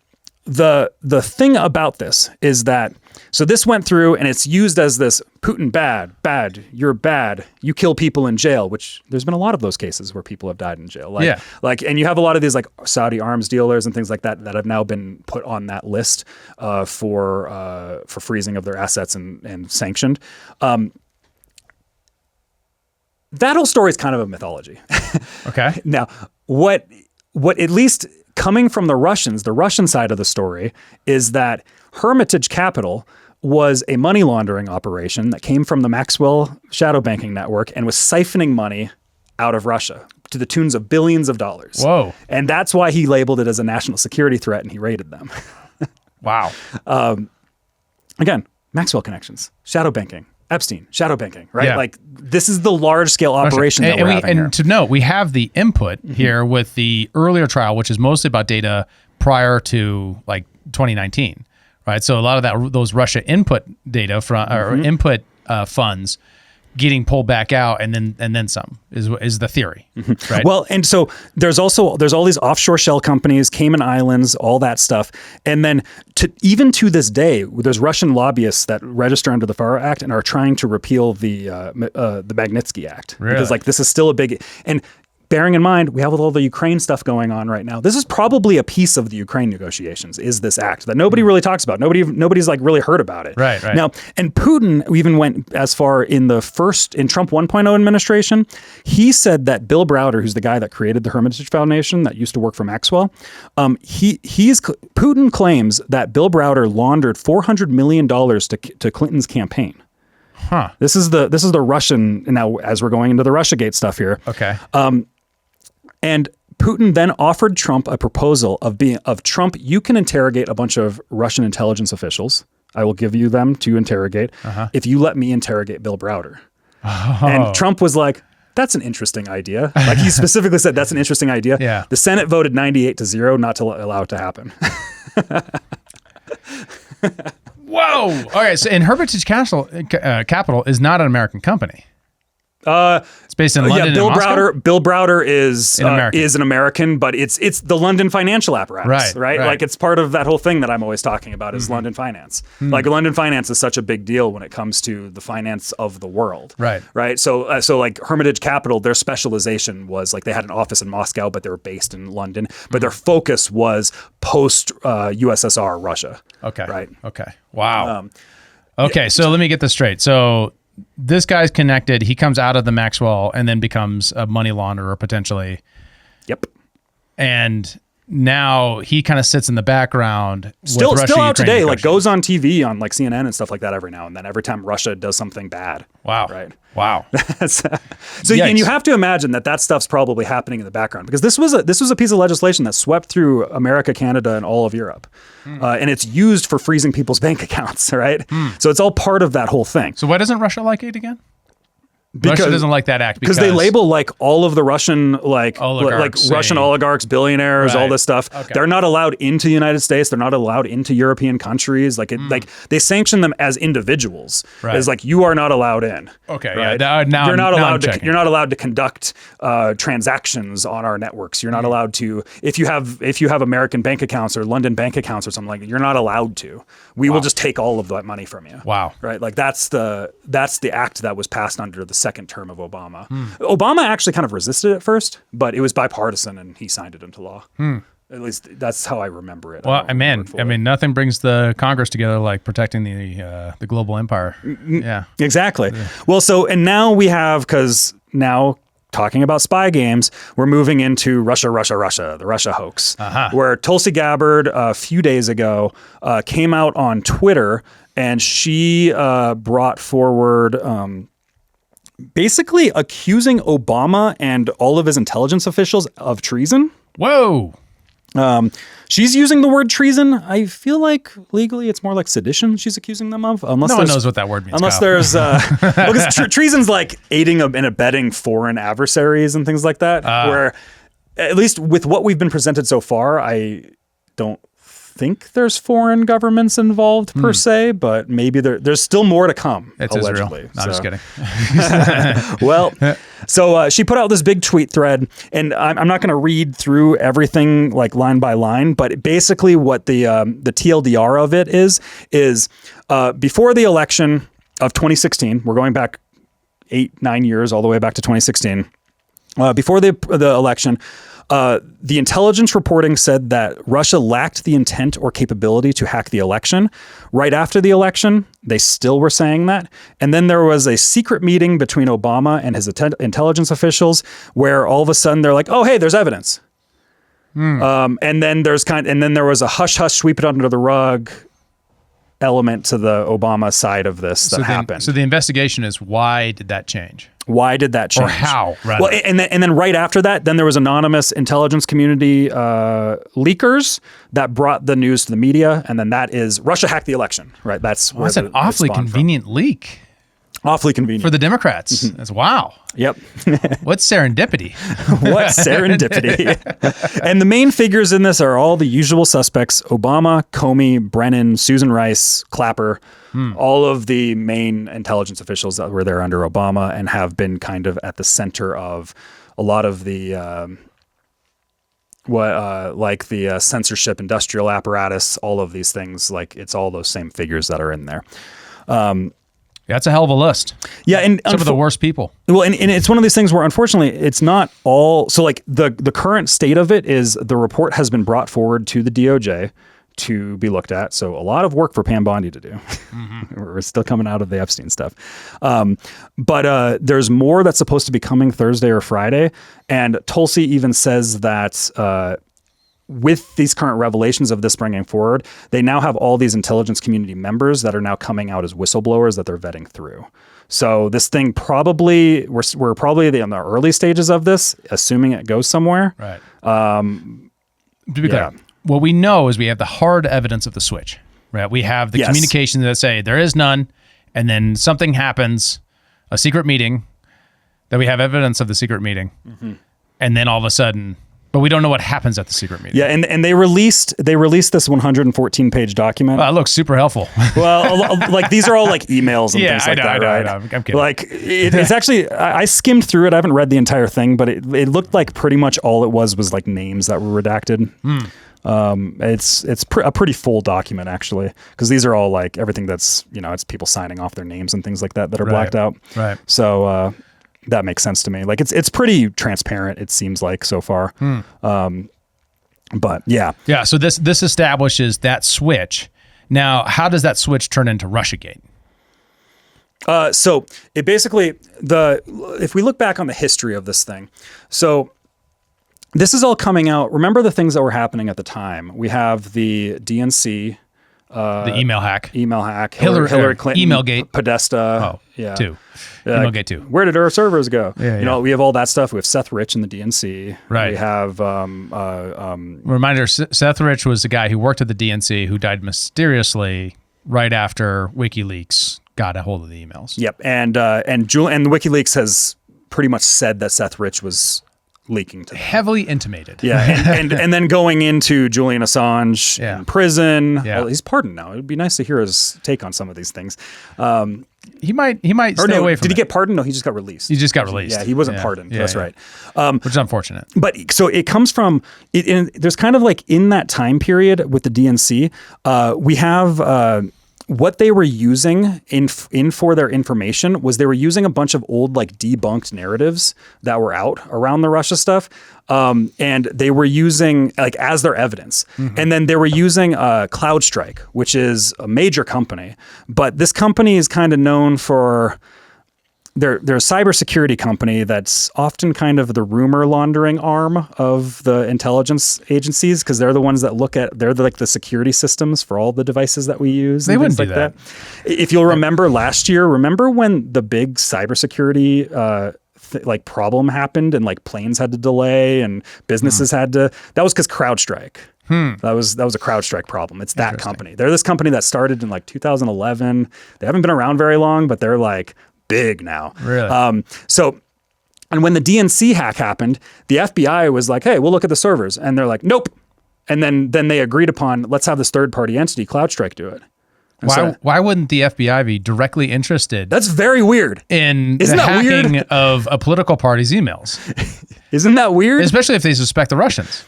the thing about this is that, so this went through and it's used as this Putin bad, you're bad, you kill people in jail, which there's been a lot of those cases where people have died in jail. And you have a lot of these like Saudi arms dealers and things like that that have now been put on that list for freezing of their assets and sanctioned. That whole story is kind of a mythology. Okay. Now, what at least coming from the Russians, the Russian side of the story, is that Hermitage Capital was a money laundering operation that came from the Maxwell shadow banking network and was siphoning money out of Russia to the tunes of billions of dollars. Whoa. And that's why he labeled it as a national security threat and he raided them. Wow. Again, Maxwell connections, shadow banking, Epstein, shadow banking, right? Yeah. Like this is the large scale operation that we're having here. And to note, we have the input here with the earlier trial, which is mostly about data prior to like 2019, right? So a lot of those Russia input data from or input funds getting pulled back out and then some is the theory, right? Well, and so there's all these offshore shell companies, Cayman Islands, all that stuff, and then even to this day, there's Russian lobbyists that register under the FARA Act and are trying to repeal the Magnitsky Act because like this is still a big and. Bearing in mind, we have all the Ukraine stuff going on right now. This is probably a piece of the Ukraine negotiations, is this act that nobody really talks about. Nobody's like really heard about it. Right. Now, and Putin even went as far in Trump 1.0 administration, he said that Bill Browder, who's the guy that created the Hermitage Foundation that used to work for Maxwell, Putin claims that Bill Browder laundered $400 million to Clinton's campaign. Huh. This is the Russian, now as we're going into the Russiagate stuff here. Okay. And Putin then offered Trump a proposal of Trump, you can interrogate a bunch of Russian intelligence officials. I will give you them to interrogate if you let me interrogate Bill Browder. Oh. And Trump was like, that's an interesting idea. Like he specifically said, that's an interesting idea. Yeah. The Senate voted 98-0 not to allow it to happen. Whoa. All right. So, Hermitage Capital is not an American company. It's based in London. Yeah, Bill Browder is an an American, but it's the London financial apparatus, right? Like it's part of that whole thing that I'm always talking about is London finance. Like London finance is such a big deal when it comes to the finance of the world, right? So like Hermitage Capital, their specialization was like they had an office in Moscow, but they were based in London, but their focus was post USSR Russia. Okay. Right. Okay. Wow. Okay. So let me get this straight. So this guy's connected. He comes out of the Maxwell and then becomes a money launderer potentially. Yep. And now he kind of sits in the background. Still out today, like goes on TV on like CNN and stuff like that every now and then. Every time Russia does something bad. Wow. Right. Wow. And you have to imagine that stuff's probably happening in the background because this was a piece of legislation that swept through America, Canada, and all of Europe, and it's used for freezing people's bank accounts. Right. So it's all part of that whole thing. So why doesn't Russia like it again? Russia doesn't like that act because they label like all of the Russian Russian oligarchs, billionaires, all this stuff. Okay. They're not allowed into the United States. They're not allowed into European countries. Like they sanction them as individuals. Right. It's like you are not allowed in. Okay. Right? Yeah. Now you're not allowed to. You're not allowed to conduct transactions on our networks. You're not allowed to. If you have American bank accounts or London bank accounts or something like that, you're not allowed to. We will just take all of that money from you. Wow. Right. Like that's the act that was passed under the second term of Obama. Obama actually kind of resisted it first, but it was bipartisan and he signed it into law. At least that's how I remember it. Well, I mean, nothing brings the Congress together like protecting the global empire. Yeah, exactly. Yeah. Well, and now we have, because now talking about spy games, we're moving into Russia, the Russia hoax, where Tulsi Gabbard a few days ago came out on Twitter and she brought forward basically accusing Obama and all of his intelligence officials of treason. Whoa. She's using the word treason. I feel like legally it's more like sedition she's accusing them of. Unless no one knows what that word means. Unless there's... because treason's like aiding and abetting foreign adversaries and things like that, where at least with what we've been presented so far, I don't think there's foreign governments involved per se, but maybe there's still more to come. It's allegedly. Israel. No, I'm just kidding. Well, so she put out this big tweet thread, and I'm not going to read through everything like line by line, but basically what the TLDR of it is before the election of 2016, we're going back 8-9 years all the way back to 2016. Before the election, the intelligence reporting said that Russia lacked the intent or capability to hack the election. Right after the election, they still were saying that. And then there was a secret meeting between Obama and his intelligence officials where all of a sudden they're like, oh, hey, there's evidence. And then there was a hush hush, sweep it under the rug element to the Obama side of this that happened. So the investigation is, why did that change? Why did that change? Or how, rather. Well, and then right after that, then there was anonymous intelligence community leakers that brought the news to the media, and then that is Russia hacked the election, right? That's an awfully convenient leak. Awfully convenient. For the Democrats. That's wow. Yep. What's serendipity? What serendipity? And the main figures in this are all the usual suspects: Obama, Comey, Brennan, Susan Rice, Clapper, all of the main intelligence officials that were there under Obama and have been kind of at the center of a lot of the censorship industrial apparatus, all of these things. Like, it's all those same figures that are in there. That's a hell of a list. Yeah, and some of the worst people. Well, and it's one of these things where, unfortunately, it's not all. So, like, the current state of it is the report has been brought forward to the DOJ to be looked at. So, a lot of work for Pam Bondi to do. We're still coming out of the Epstein stuff, but there's more that's supposed to be coming Thursday or Friday. And Tulsi even says that with these current revelations of this bringing forward, they now have all these intelligence community members that are now coming out as whistleblowers that they're vetting through. So this thing probably, we're probably in the early stages of this, assuming it goes somewhere. Right. To be clear, what we know is we have the hard evidence of the switch, right? We have the communications that say there is none, and then something happens, a secret meeting, that we have evidence of the secret meeting, and then all of a sudden, but we don't know what happens at the secret meeting. Yeah, and they released this 114-page document. It looks super helpful. Well, like, these are all like emails and things like that, right? I'm kidding. Like, it's actually, I skimmed through it. I haven't read the entire thing, but it looked like pretty much all it was like names that were redacted. It's a pretty full document, actually, because these are all like everything that's, it's people signing off their names and things like that are blacked out. Right. So that makes sense to me. Like, it's pretty transparent, it seems like, so far. But yeah. Yeah. So this establishes that switch. Now, how does that switch turn into Russiagate? So it basically, if we look back on the history of this thing, so this is all coming out. Remember the things that were happening at the time. We have the DNC, the email hack, Hillary Clinton, Emailgate, Podesta. Two. Emailgate 2. Where did our servers go? Yeah, we have all that stuff. We have Seth Rich in the DNC. Right. We have reminder: Seth Rich was the guy who worked at the DNC who died mysteriously right after WikiLeaks got a hold of the emails. Yep, and WikiLeaks has pretty much said that Seth Rich was leaking to them. Heavily intimated. Yeah, and then going into Julian Assange in prison. Yeah. Well, he's pardoned now. It would be nice to hear his take on some of these things. He might stay away from Did he get pardoned? No, he just got released. He just got released. Yeah, he wasn't pardoned. That's right. Which is unfortunate. But so it comes from, there's kind of like in that time period with the DNC, we have what they were using in for their information was they were using a bunch of old like debunked narratives that were out around the Russia stuff. And they were using like as their evidence. And then they were using CrowdStrike, which is a major company. But this company is kind of known for they're a cybersecurity company that's often kind of the rumor laundering arm of the intelligence agencies because they're the ones that they're like the security systems for all the devices that we use. They wouldn't do that. If you'll remember last year, remember when the big cybersecurity like problem happened and like planes had to delay and businesses had to, that was because CrowdStrike. That was a CrowdStrike problem. It's that company. They're this company that started in like 2011. They haven't been around very long, but they're like big now. Really? So And when the DNC hack happened, the FBI was like, hey, we'll look at the servers. And they're like, nope. And then they agreed upon, let's have this third-party entity, CrowdStrike, do it. And why wouldn't the FBI be directly interested that's very weird. in Isn't the that hacking weird? of a political party's emails? Isn't that weird? Especially if they suspect the Russians.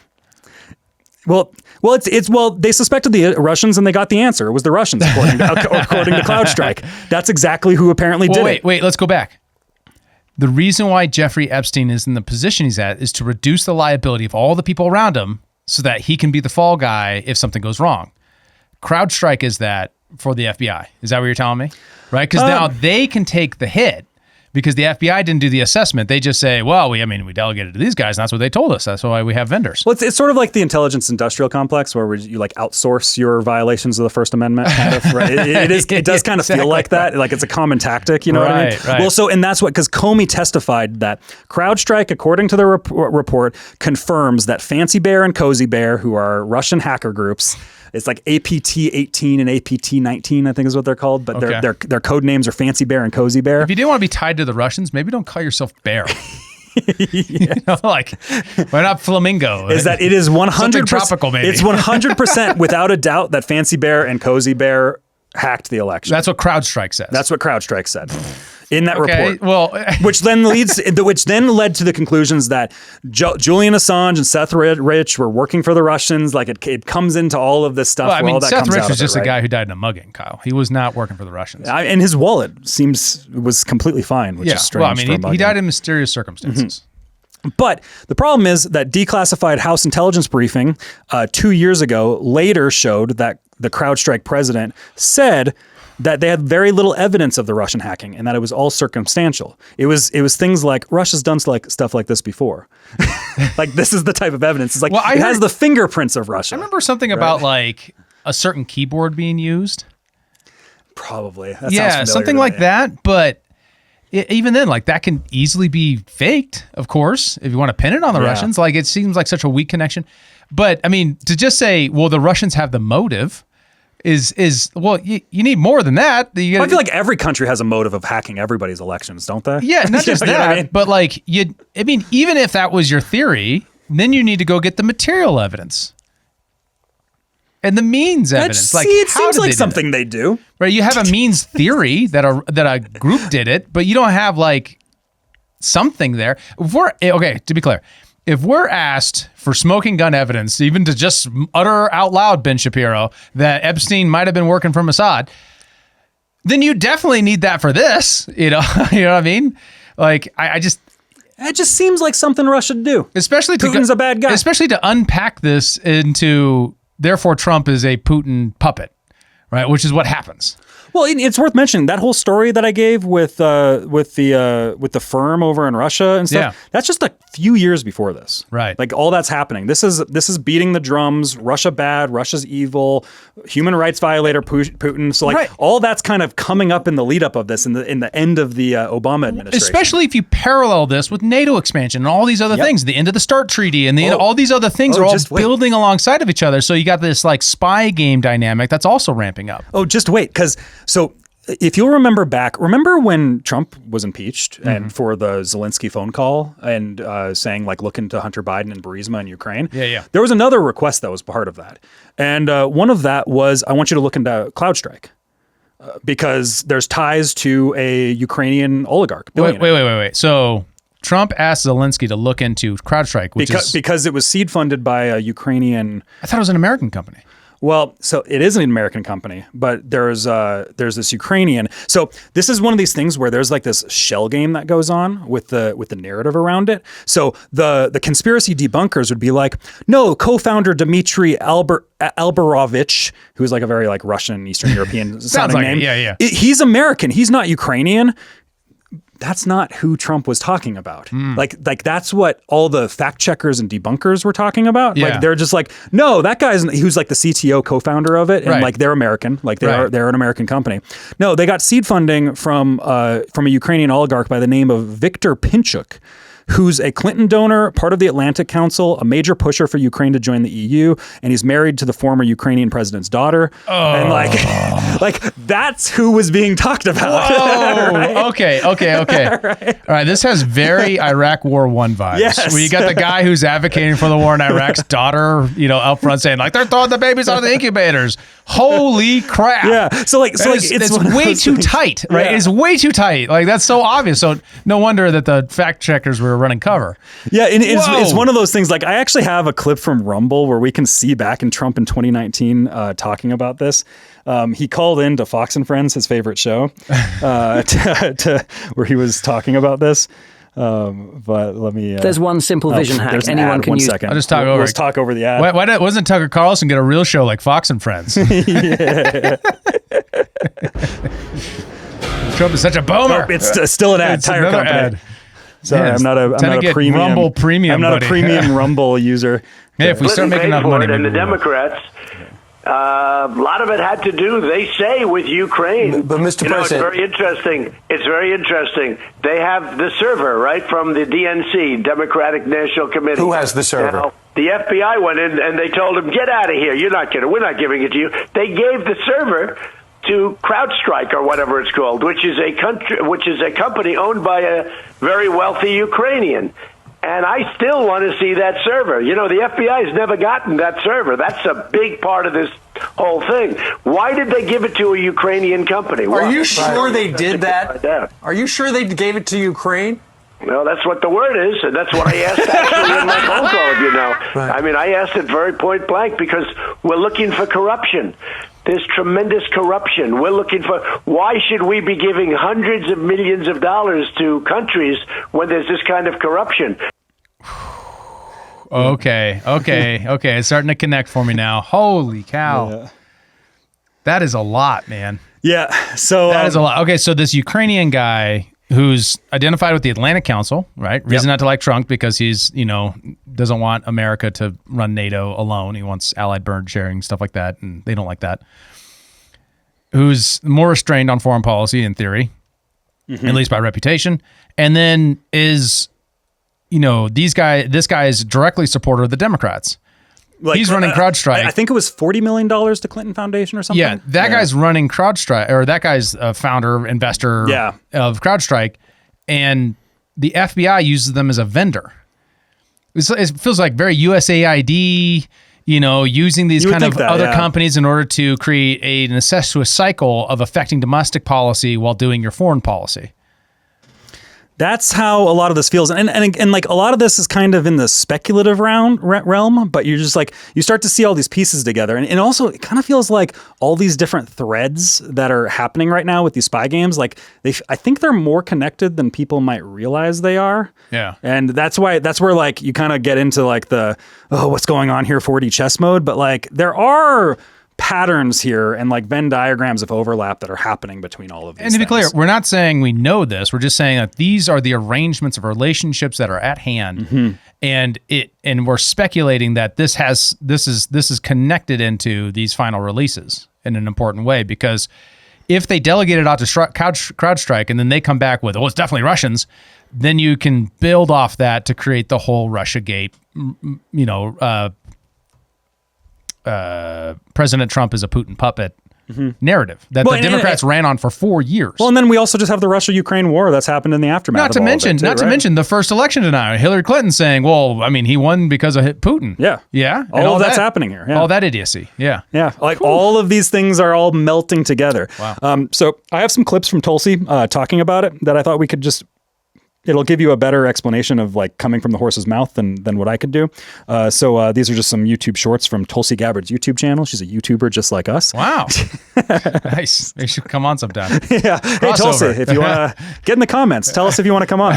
Well, they suspected the Russians and they got the answer. It was the Russians, according to CrowdStrike. That's exactly who apparently did it. Wait, let's go back. The reason why Jeffrey Epstein is in the position he's at is to reduce the liability of all the people around him so that he can be the fall guy if something goes wrong. CrowdStrike is that for the FBI. Is that what you're telling me? Right? Because now they can take the hit because the FBI didn't do the assessment. They just say, well, we delegated to these guys, and that's what they told us. That's why we have vendors. Well, it's sort of like the intelligence industrial complex where you like outsource your violations of the First Amendment, kind of, right? It does kind of feel like that. Like it's a common tactic, you know what I mean? Right. Well, and that's what, because Comey testified that CrowdStrike, according to the report, confirms that Fancy Bear and Cozy Bear, who are Russian hacker groups, it's like APT-18 and APT-19, I think is what they're called, but their code names are Fancy Bear and Cozy Bear. If you didn't want to be tied to the Russians, maybe don't call yourself Bear. You know, like, why not Flamingo? Is that it is 100% tropical, maybe. It's 100% without a doubt that Fancy Bear and Cozy Bear hacked the election. That's what CrowdStrike says. That's what CrowdStrike said in that okay, report. well, which then led to the conclusions that Julian Assange and Seth Rich were working for the Russians. Like it comes into all of this stuff. well, I mean, all that Seth comes Rich out was of just it, a right? guy who died in a mugging, Kyle. He was not working for the Russians. And his wallet was completely fine, which is strange. Well, I mean, for a he mugging. died in mysterious circumstances. But the problem is that declassified House intelligence briefing 2 years ago later showed that the CrowdStrike president said that they had very little evidence of the Russian hacking and that it was all circumstantial. It was things like Russia's done stuff like this before. Like this is the type of evidence. It's like it has the fingerprints of Russia. I remember something about like a certain keyboard being used. Probably. That sounds Yeah, familiar something to like me. that. But even then, like that can easily be faked, of course, if you want to pin it on the Russians. Like it seems like such a weak connection. But I mean, to just say, well, the Russians have the motive is well, you need more than that. I feel like every country has a motive of hacking everybody's elections, don't they? Yeah, not just You know that, what I mean? but like I mean, even if that was your theory, then you need to go get the material evidence and the means evidence. Like, it how seems did like they do something they do. that? Right? You have a means theory that a group did it, but you don't have like something there. To be clear, if we're asked for smoking gun evidence, even to just utter out loud, Ben Shapiro, that Epstein might have been working for Mossad, then you definitely need that for this. You know, you know what I mean? Like, it just seems like something Russia would do. especially Putin's a bad guy. Especially to unpack this into, therefore, Trump is a Putin puppet, right? Which is what happens. Well, it's worth mentioning that whole story that I gave with the firm over in Russia and stuff. Yeah. That's just a few years before this, Right. Like all that's happening. This is beating the drums. Russia bad. Russia's evil. Human rights violator Putin. So like all that's kind of coming up in the lead up of this in the end of the Obama administration. Especially if you parallel this with NATO expansion and all these other things, the end of the START treaty and all these other things are all building alongside of each other. So you got this like spy game dynamic that's also ramping up. Oh, just wait, because so if you'll remember when Trump was impeached and for the Zelensky phone call and saying like look into Hunter Biden and Burisma in Ukraine. Yeah. There was another request that was part of that, and one of that was I want you to look into CrowdStrike. Because there's ties to a Ukrainian oligarch. Wait. So Trump asked Zelensky to look into CrowdStrike, because it was seed funded by a Ukrainian. I thought it was an American company. Well, so it is an American company, but there's this Ukrainian. So this is one of these things where there's like this shell game that goes on with the narrative around it. So the conspiracy debunkers would be like, no, co-founder Dmitry Alberovich, who's like a very like Russian, Eastern European sounding name. Yeah. He's American. He's not Ukrainian. That's not who Trump was talking about. Like that's what all the fact checkers and debunkers were talking about. Yeah. Like they're just like, no, that he was like the CTO co-founder of it. And like they're American, like they're an American company. No, they got seed funding from a Ukrainian oligarch by the name of Viktor Pinchuk, who's a Clinton donor, part of the Atlantic Council, a major pusher for Ukraine to join the EU, and he's married to the former Ukrainian president's daughter. And like that's who was being talked about. Oh, right? okay. Right. All right, this has very Iraq War I vibes. Yes. Where you got the guy who's advocating for the war in Iraq's daughter, out front saying like they're throwing the babies out of the incubators. Holy crap! Yeah, so it's way too tight, right? Yeah. It's way too tight. Like that's so obvious. So no wonder that the fact checkers were running cover. Yeah, and it's one of those things. Like I actually have a clip from Rumble where we can see back in Trump in 2019 talking about this. He called in to Fox and Friends, his favorite show, to where he was talking about this. But let me. There's one simple vision hack anyone can use. 1 second. I'll just talk over. Let's talk over the ad. Why wasn't Tucker Carlson get a real show like Fox and Friends? Trump is such a boomer. Oh, it's still an ad. It's Tire another company. ad. Sorry, Yeah, I'm not a premium Rumble premium. I'm not buddy. a premium Rumble user. Hey, if we start making enough money, and the maybe we will. Democrats. A lot of it had to do, they say, with Ukraine. But Mr. President, it's very interesting. It's very interesting. They have the server, right, from the DNC, Democratic National Committee. Who has the server? Now, the FBI went in and they told him, "Get out of here! We're not giving it to you." They gave the server to CrowdStrike or whatever it's called, which is a company owned by a very wealthy Ukrainian. And I still want to see that server. The FBI has never gotten that server. That's a big part of this whole thing. Why did they give it to a Ukrainian company? are you sure they did that? Are you sure they gave it to Ukraine? Well, that's what the word is, and that's what I asked actually in my phone call, Right. I mean, I asked it very point blank because we're looking for corruption. There's tremendous corruption. We're looking for, why should we be giving hundreds of millions of dollars to countries when there's this kind of corruption? Okay. It's starting to connect for me now. Holy cow. Yeah. That is a lot, man. Yeah. So That is a lot. Okay, so this Ukrainian guy who's identified with the Atlantic Council, right? Reason not to like Trump because he's, doesn't want America to run NATO alone. He wants allied burden sharing, stuff like that, and they don't like that. Who's more restrained on foreign policy in theory, at least by reputation, and then is, this guy is directly supporter of the Democrats. He's running CrowdStrike. I think it was $40 million to Clinton Foundation or something. Yeah, that guy's running CrowdStrike, or that guy's a founder, investor of CrowdStrike, and the FBI uses them as a vendor. It feels like very USAID, using these kind of other companies in order to create an incestuous cycle of affecting domestic policy while doing your foreign policy. That's how a lot of this feels. And like a lot of this is kind of in the speculative realm, but you're just like, you start to see all these pieces together. And also it kind of feels like all these different threads that are happening right now with these spy games, like I think they're more connected than people might realize they are. Yeah. And that's where like you kind of get into like what's going on here 4D chess mode. But like there are patterns here and like Venn diagrams of overlap that are happening between all of these. And to be clear, things. we're not saying we know this. We're just saying that these are the arrangements of relationships that are at hand, and we're speculating that this is connected into these final releases in an important way, because if they delegate it out to CrowdStrike and then they come back with, it's definitely Russians, then you can build off that to create the whole Russiagate, President Trump is a Putin puppet narrative that the Democrats ran on for 4 years. Well, and then we also just have the Russia-Ukraine war that's happened in the aftermath. Not to mention the first election denial. Hillary Clinton saying, he won because of Putin. Yeah. Yeah. All of that's happening here. Yeah. All that idiocy. Yeah. Yeah. Like all of these things are all melting together. Wow. So I have some clips from Tulsi talking about it that I thought we could just, it'll give you a better explanation of like coming from the horse's mouth than what I could do. So these are just some YouTube shorts from Tulsi Gabbard's YouTube channel. She's a YouTuber just like us. Wow. Nice. They should come on sometime. Yeah. Hey, Tulsi, if you want to get in the comments, tell us if you want to come on.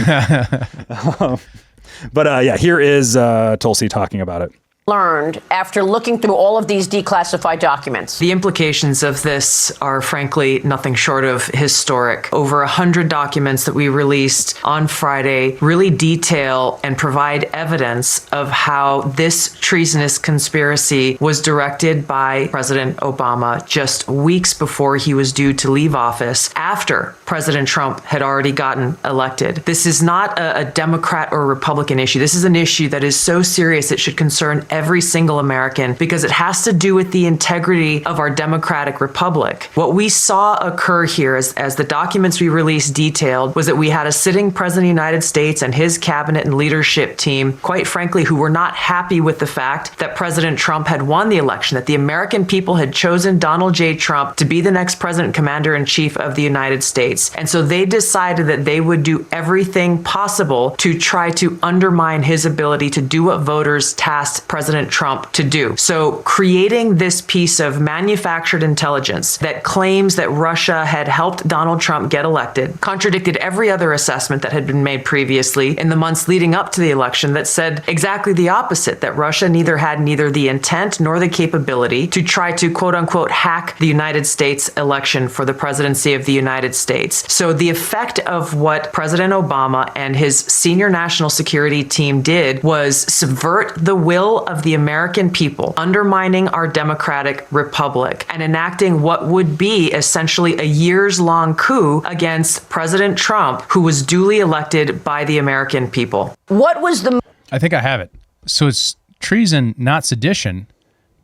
Here is Tulsi talking about it. Learned after looking through all of these declassified documents. The implications of this are frankly nothing short of historic. Over 100 documents that we released on Friday really detail and provide evidence of how this treasonous conspiracy was directed by President Obama just weeks before he was due to leave office, after President Trump had already gotten elected. This is not a Democrat or Republican issue. This is an issue that is so serious it should concern every single American because it has to do with the integrity of our democratic republic. What we saw occur here, as the documents we released detailed, was that we had a sitting president of the United States and his cabinet and leadership team, quite frankly, who were not happy with the fact that President Trump had won the election, that the American people had chosen Donald J. Trump to be the next president commander-in-chief of the United States. And so they decided that they would do everything possible to try to undermine his ability to do what voters tasked President Trump to do. So creating this piece of manufactured intelligence that claims that Russia had helped Donald Trump get elected contradicted every other assessment that had been made previously in the months leading up to the election that said exactly the opposite, that Russia had neither the intent nor the capability to try to quote unquote hack the United States election for the presidency of the United States. So the effect of what President Obama and his senior national security team did was subvert the will of the American people, undermining our democratic republic and enacting what would be essentially a years-long coup against President Trump, who was duly elected by the American people. What was the... I think I have it. So it's treason, not sedition,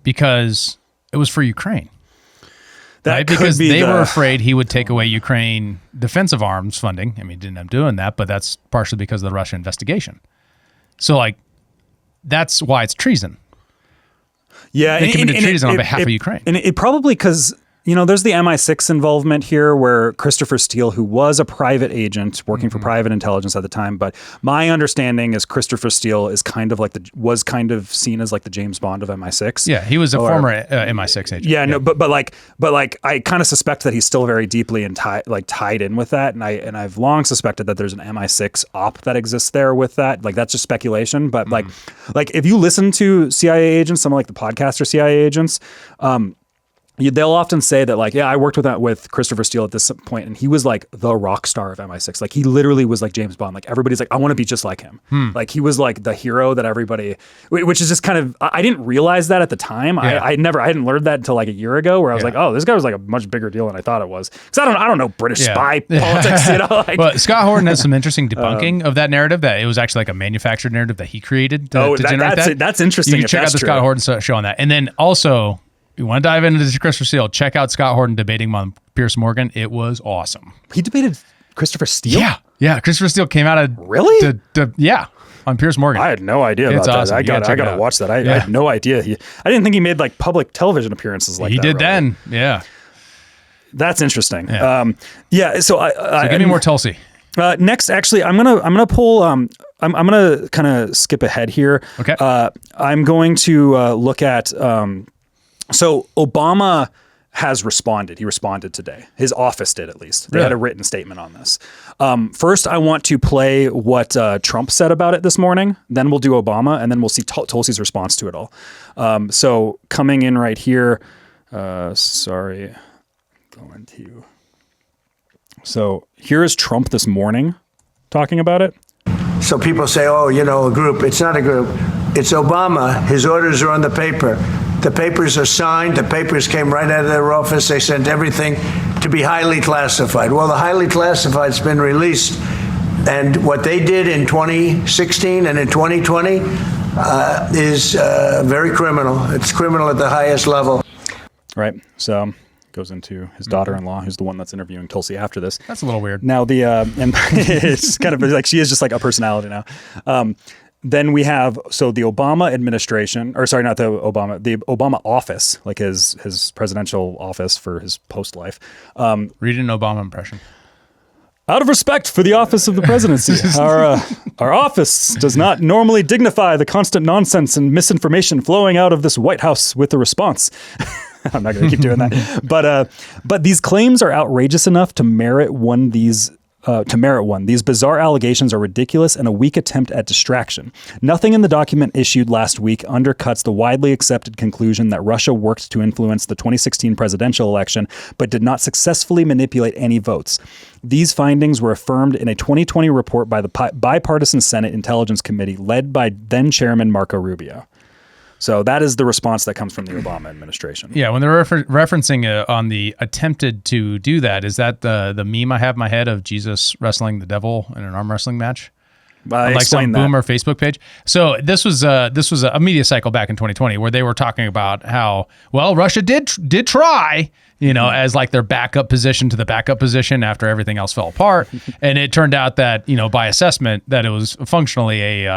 because it was for Ukraine. That right? Because they were afraid he would take away Ukraine defensive arms funding. I mean, he didn't end up doing that, but that's partially because of the Russia investigation. So, like, that's why it's treason. Yeah, they committed treason on behalf of Ukraine. And it probably because, you know, there's the MI6 involvement here where Christopher Steele, who was a private agent working for private intelligence at the time, but my understanding is Christopher Steele is kind of like was kind of seen as like the James Bond of MI6. Yeah, he was a former MI6 agent. Yeah, no, but like I kind of suspect that he's still very deeply tied in with that, and I've long suspected that there's an MI6 op that exists there with that. Like that's just speculation, but like if you listen to CIA agents, some of like the podcaster CIA agents, they'll often say that like, yeah, I worked with Christopher Steele at this point, and he was like the rock star of MI6. Like he literally was like James Bond. Like everybody's like, I want to be just like him. Like he was like the hero that everybody, which is just kind of, I didn't realize that at the time. Yeah. I hadn't learned that until like a year ago, where I was like, oh, this guy was like a much bigger deal than I thought it was. Because I don't know British spy politics, you know. Like, well, Scott Horton has some interesting debunking of that narrative, that it was actually like a manufactured narrative that he created to generate that. That's interesting. You can check out the Scott Horton show on that, and then also, you want to dive into this Christopher Steele, check out Scott Horton debating on Piers Morgan. It was awesome. He debated Christopher Steele? Yeah. Christopher Steele came out of... Really? On Piers Morgan. I had no idea about that. I got to watch that. I had no idea. I didn't think he made like public television appearances like that. He did then. Yeah. That's interesting. Yeah. So give me more Tulsi. Next, actually, I'm gonna pull. I'm gonna kind of skip ahead here. Okay. I'm going to look at. So Obama has responded. He responded today. His office did, at least. They had a written statement on this. First, I want to play what Trump said about it this morning. Then we'll do Obama, and then we'll see Tulsi's response to it all. So coming in right here. Sorry. Going to. So here is Trump this morning talking about it. So people say, oh, you know, a group. It's not a group. It's Obama. His orders are on the paper. The papers are signed. The papers came right out of their office. They sent everything to be highly classified. Well, the highly classified's been released. And what they did in 2016 and in 2020 is very criminal. It's criminal at the highest level. Right. So goes into his daughter-in-law, who's the one that's interviewing Tulsi after this. That's a little weird. Now and it's kind of like she is just like a personality now. Then we have the Obama administration, or sorry, not the Obama office, like his presidential office for his post life. Read an Obama impression. Out of respect for the office of the presidency, our office does not normally dignify the constant nonsense and misinformation flowing out of this White House with a response. I'm not going to keep doing that. But these claims are outrageous enough to merit one. These bizarre allegations are ridiculous and a weak attempt at distraction. Nothing in the document issued last week undercuts the widely accepted conclusion that Russia worked to influence the 2016 presidential election, but did not successfully manipulate any votes. These findings were affirmed in a 2020 report by the bipartisan Senate Intelligence Committee led by then Chairman Marco Rubio. So that is the response that comes from the Obama administration. Yeah, when they're referencing on the attempted to do that, is that the meme I have in my head of Jesus wrestling the devil in an arm wrestling match? On like some boomer Facebook page. So this was a media cycle back in 2020 where they were talking about how, well, Russia did try, as like their backup position to the backup position after everything else fell apart. And it turned out that, by assessment, that it was functionally it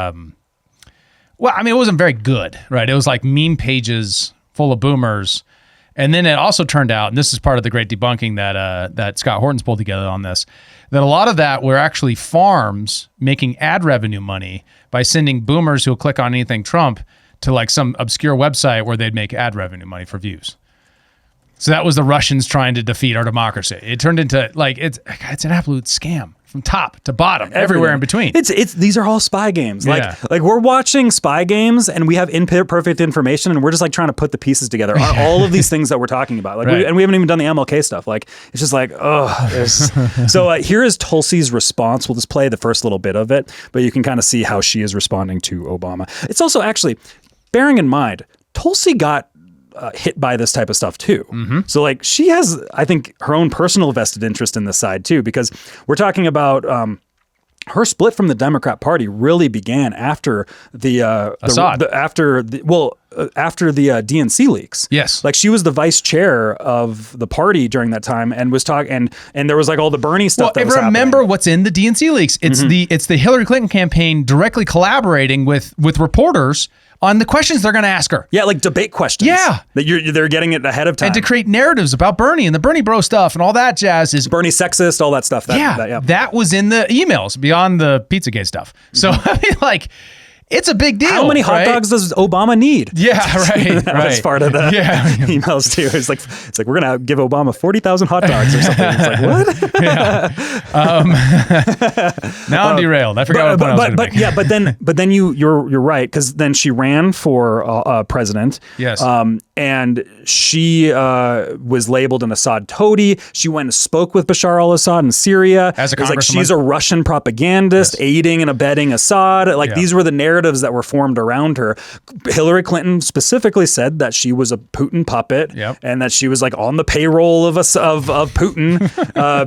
wasn't very good, right? It was like meme pages full of boomers. And then it also turned out, and this is part of the great debunking that Scott Horton's pulled together on this, that a lot of that were actually farms making ad revenue money by sending boomers who'll click on anything Trump to like some obscure website where they'd make ad revenue money for views. So that was the Russians trying to defeat our democracy. It turned into it's an absolute scam from top to bottom, everywhere in between. These are all spy games. Like we're watching spy games and we have imperfect information and we're just like trying to put the pieces together on all of these things that we're talking about. Like we haven't even done the MLK stuff. Like it's just like, So here is Tulsi's response. We'll just play the first little bit of it, but you can kind of see how she is responding to Obama. It's also actually bearing in mind, Tulsi got hit by this type of stuff too. Mm-hmm. So like she has, I think, her own personal vested interest in this side too, because we're talking about her split from the Democrat Party really began after the DNC leaks. Yes. Like she was the vice chair of the party during that time and was talking and there was like all the Bernie stuff that was happening. Remember what's in the DNC leaks. It's the Hillary Clinton campaign directly collaborating with reporters on the questions they're going to ask her. Yeah, like debate questions. Yeah. That they're getting it ahead of time. And to create narratives about Bernie and the Bernie bro stuff and all that jazz is... Bernie sexist, all that stuff. That was in the emails beyond the Pizzagate stuff. So, I mean, like... It's a big deal. How many hot dogs does Obama need? Yeah, right. That's part of the emails too. It's like we're gonna give Obama 40,000 hot dogs or something. It's like what? Now I'm derailed. I forgot what point I was going to make. But then you're right, because then she ran for president. Yes. And she was labeled an Assad toady. She went and spoke with Bashar al-Assad in Syria. As a congresswoman. Like she's a Russian propagandist, aiding and abetting Assad. Like these were the narratives that were formed around her. Hillary Clinton specifically said that she was a Putin puppet and that she was like on the payroll of Putin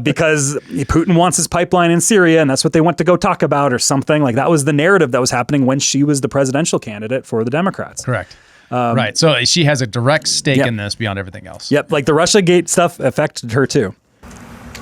because Putin wants his pipeline in Syria and that's what they went to go talk about or something. Like that was the narrative that was happening when she was the presidential candidate for the Democrats. Correct. Right. So she has a direct stake in this beyond everything else. Yep. Like the Russiagate stuff affected her too.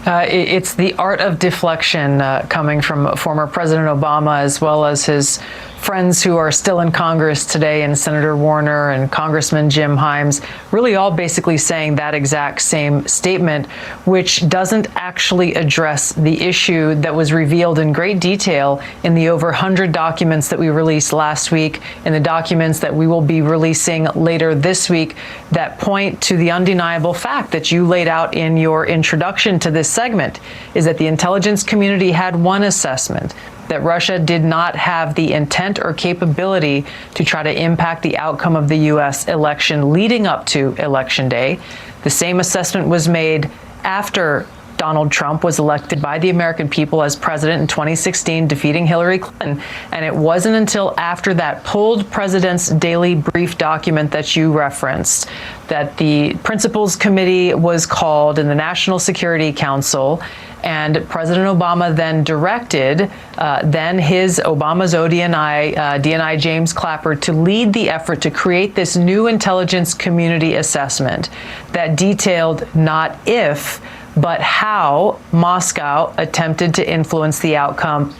It's the art of deflection coming from former President Obama as well as his friends who are still in Congress today, and Senator Warner and Congressman Jim Himes, really all basically saying that exact same statement, which doesn't actually address the issue that was revealed in great detail in the over 100 documents that we released last week and the documents that we will be releasing later this week that point to the undeniable fact that you laid out in your introduction to this segment, is that the intelligence community had one assessment, that Russia did not have the intent or capability to try to impact the outcome of the U.S. election leading up to Election Day. The same assessment was made after Donald Trump was elected by the American people as president in 2016, defeating Hillary Clinton. And it wasn't until after that pulled President's Daily Brief document that you referenced that the Principals Committee was called in the National Security Council. And President Obama then directed Obama's DNI James Clapper to lead the effort to create this new intelligence community assessment that detailed not if, but how Moscow attempted to influence the outcome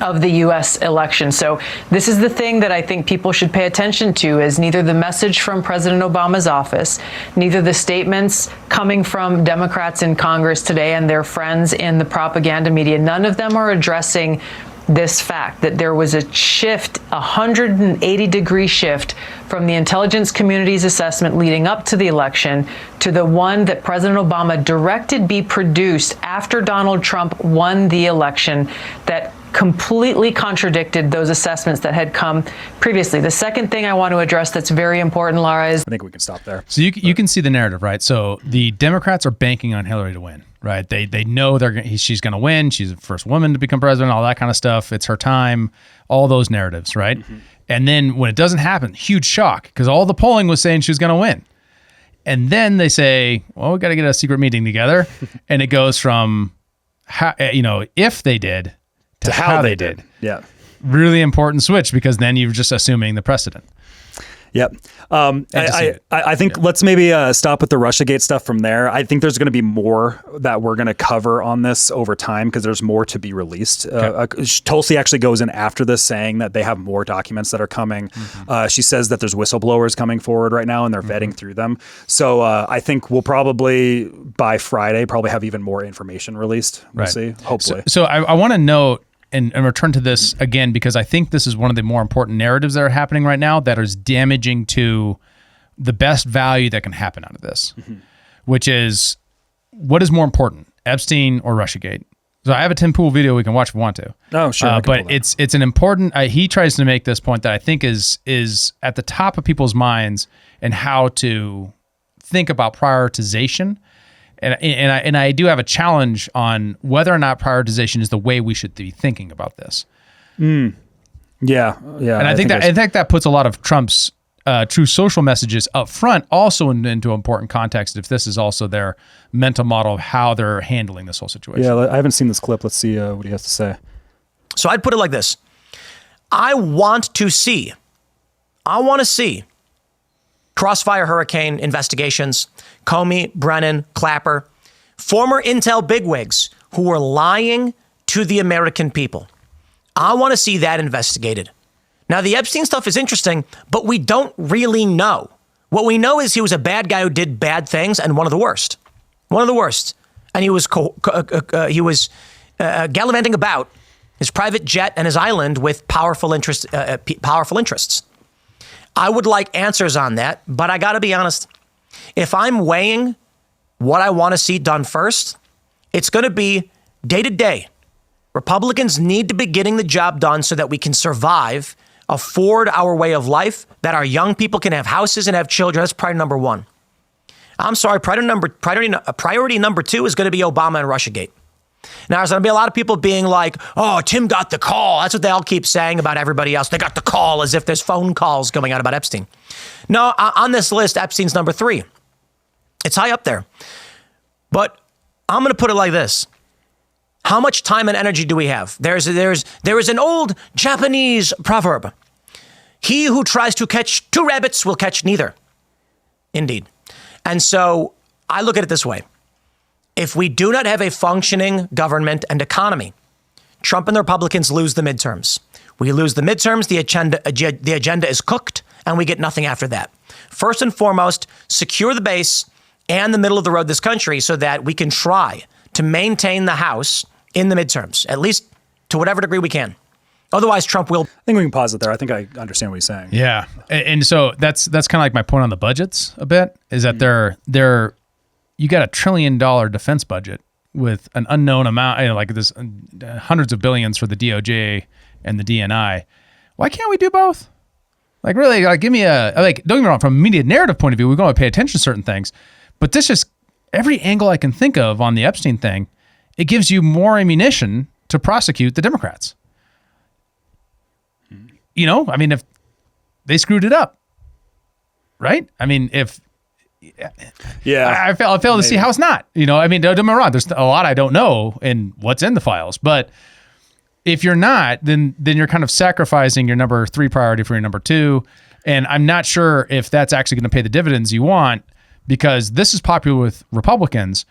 of the U.S. election. So this is the thing that I think people should pay attention to, is neither the message from President Obama's office, neither the statements coming from Democrats in Congress today and their friends in the propaganda media, none of them are addressing this fact that there was a shift, 180-degree shift from the intelligence community's assessment leading up to the election to the one that President Obama directed be produced after Donald Trump won the election, that completely contradicted those assessments that had come previously. The second thing I want to address that's very important, Laura, is... I think we can stop there. So you can see the narrative, right? So the Democrats are banking on Hillary to win, right? They know she's going to win. She's the first woman to become president, all that kind of stuff. It's her time, all those narratives, right? Mm-hmm. And then when it doesn't happen, huge shock because all the polling was saying she was going to win. And then they say, well, we got to get a secret meeting together. And it goes from, how, if they did to how they did. Yeah. Really important switch because then you're just assuming the precedent. Yep. I think let's maybe stop with the Russiagate stuff from there. I think there's going to be more that we're going to cover on this over time because there's more to be released. Tulsi actually goes in after this saying that they have more documents that are coming. She says that there's whistleblowers coming forward right now and they're vetting through them. So I think we'll probably by Friday have even more information released. We'll see, hopefully. So I want to note and return to this again, because I think this is one of the more important narratives that are happening right now that is damaging to the best value that can happen out of this, which is what is more important, Epstein or Russiagate? So I have a Tim Pool video we can watch if we want to. Oh, sure. But it's an important, he tries to make this point that I think is at the top of people's minds and how to think about prioritization. And I do have a challenge on whether or not prioritization is the way we should be thinking about this. Yeah. And I think that puts a lot of Trump's true social messages up front also into important context if this is also their mental model of how they're handling this whole situation. Yeah, I haven't seen this clip. Let's see what he has to say. So I'd put it like this. I want to see Crossfire Hurricane investigations, Comey, Brennan, Clapper, former Intel bigwigs who were lying to the American people. I want to see that investigated. Now, the Epstein stuff is interesting, but we don't really know. What we know is he was a bad guy who did bad things and one of the worst. One of the worst. And he was gallivanting about his private jet and his island with powerful interests. I would like answers on that, but I got to be honest. If I'm weighing what I want to see done first, it's going to be day to day. Republicans need to be getting the job done so that we can survive, afford our way of life, that our young people can have houses and have children. That's priority number one. I'm sorry, priority number two is going to be Obama and Russiagate. Now, there's going to be a lot of people being like, oh, Tim got the call. That's what they all keep saying about everybody else. They got the call as if there's phone calls going out about Epstein. No, on this list, Epstein's number 3. It's high up there. But I'm going to put it like this. How much time and energy do we have? There is an old Japanese proverb. He who tries to catch 2 rabbits will catch neither. Indeed. And so I look at it this way. If we do not have a functioning government and economy, Trump and the Republicans lose the midterms. We lose the midterms, the agenda is cooked, and we get nothing after that. First and foremost, secure the base and the middle of the road this country so that we can try to maintain the House in the midterms, at least to whatever degree we can. Otherwise, Trump will. I think we can pause it there. I think I understand what he's saying. Yeah. And so that's kind of like my point on the budgets a bit, is that they're you got $1 trillion defense budget with an unknown amount, like this hundreds of billions for the DOJ and the DNI. Why can't we do both? Like really, like give me don't get me wrong, from a media narrative point of view, we're going to pay attention to certain things, but this just every angle I can think of on the Epstein thing, it gives you more ammunition to prosecute the Democrats. I mean, if they screwed it up, right? I mean, I fail to see how it's not. I mean, don't get me wrong. There's a lot I don't know in what's in the files, but if you're not, then you're kind of sacrificing your number 3 priority for your number 2. And I'm not sure if that's actually going to pay the dividends you want, because this is popular with Republicans.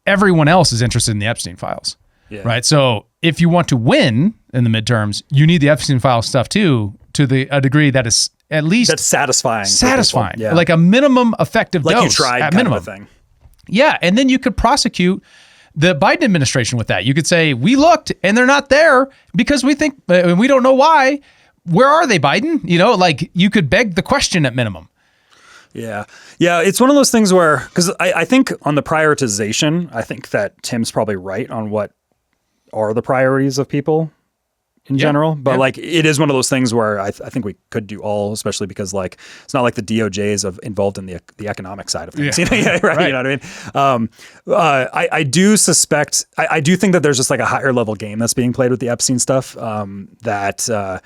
Everyone else is interested in the Epstein files, right? So if you want to win in the midterms, you need the Epstein file stuff too, to a degree that is at least that's satisfying, like a minimum effective like dose, you tried at kind minimum of a thing. Yeah, and then you could prosecute the Biden administration with that. You could say, we looked and they're not there because we think we don't know why. Where are they, Biden? Like you could beg the question at minimum. Yeah. It's one of those things where, because I think on the prioritization, I think that Tim's probably right on what are the priorities of people in general. But like, it is one of those things where I think we could do all, especially because like, it's not like the DOJ is involved in the economic side of things. Right. Right. You know what I mean? I do suspect, I do think that there's just like a higher level game that's being played with the Epstein stuff that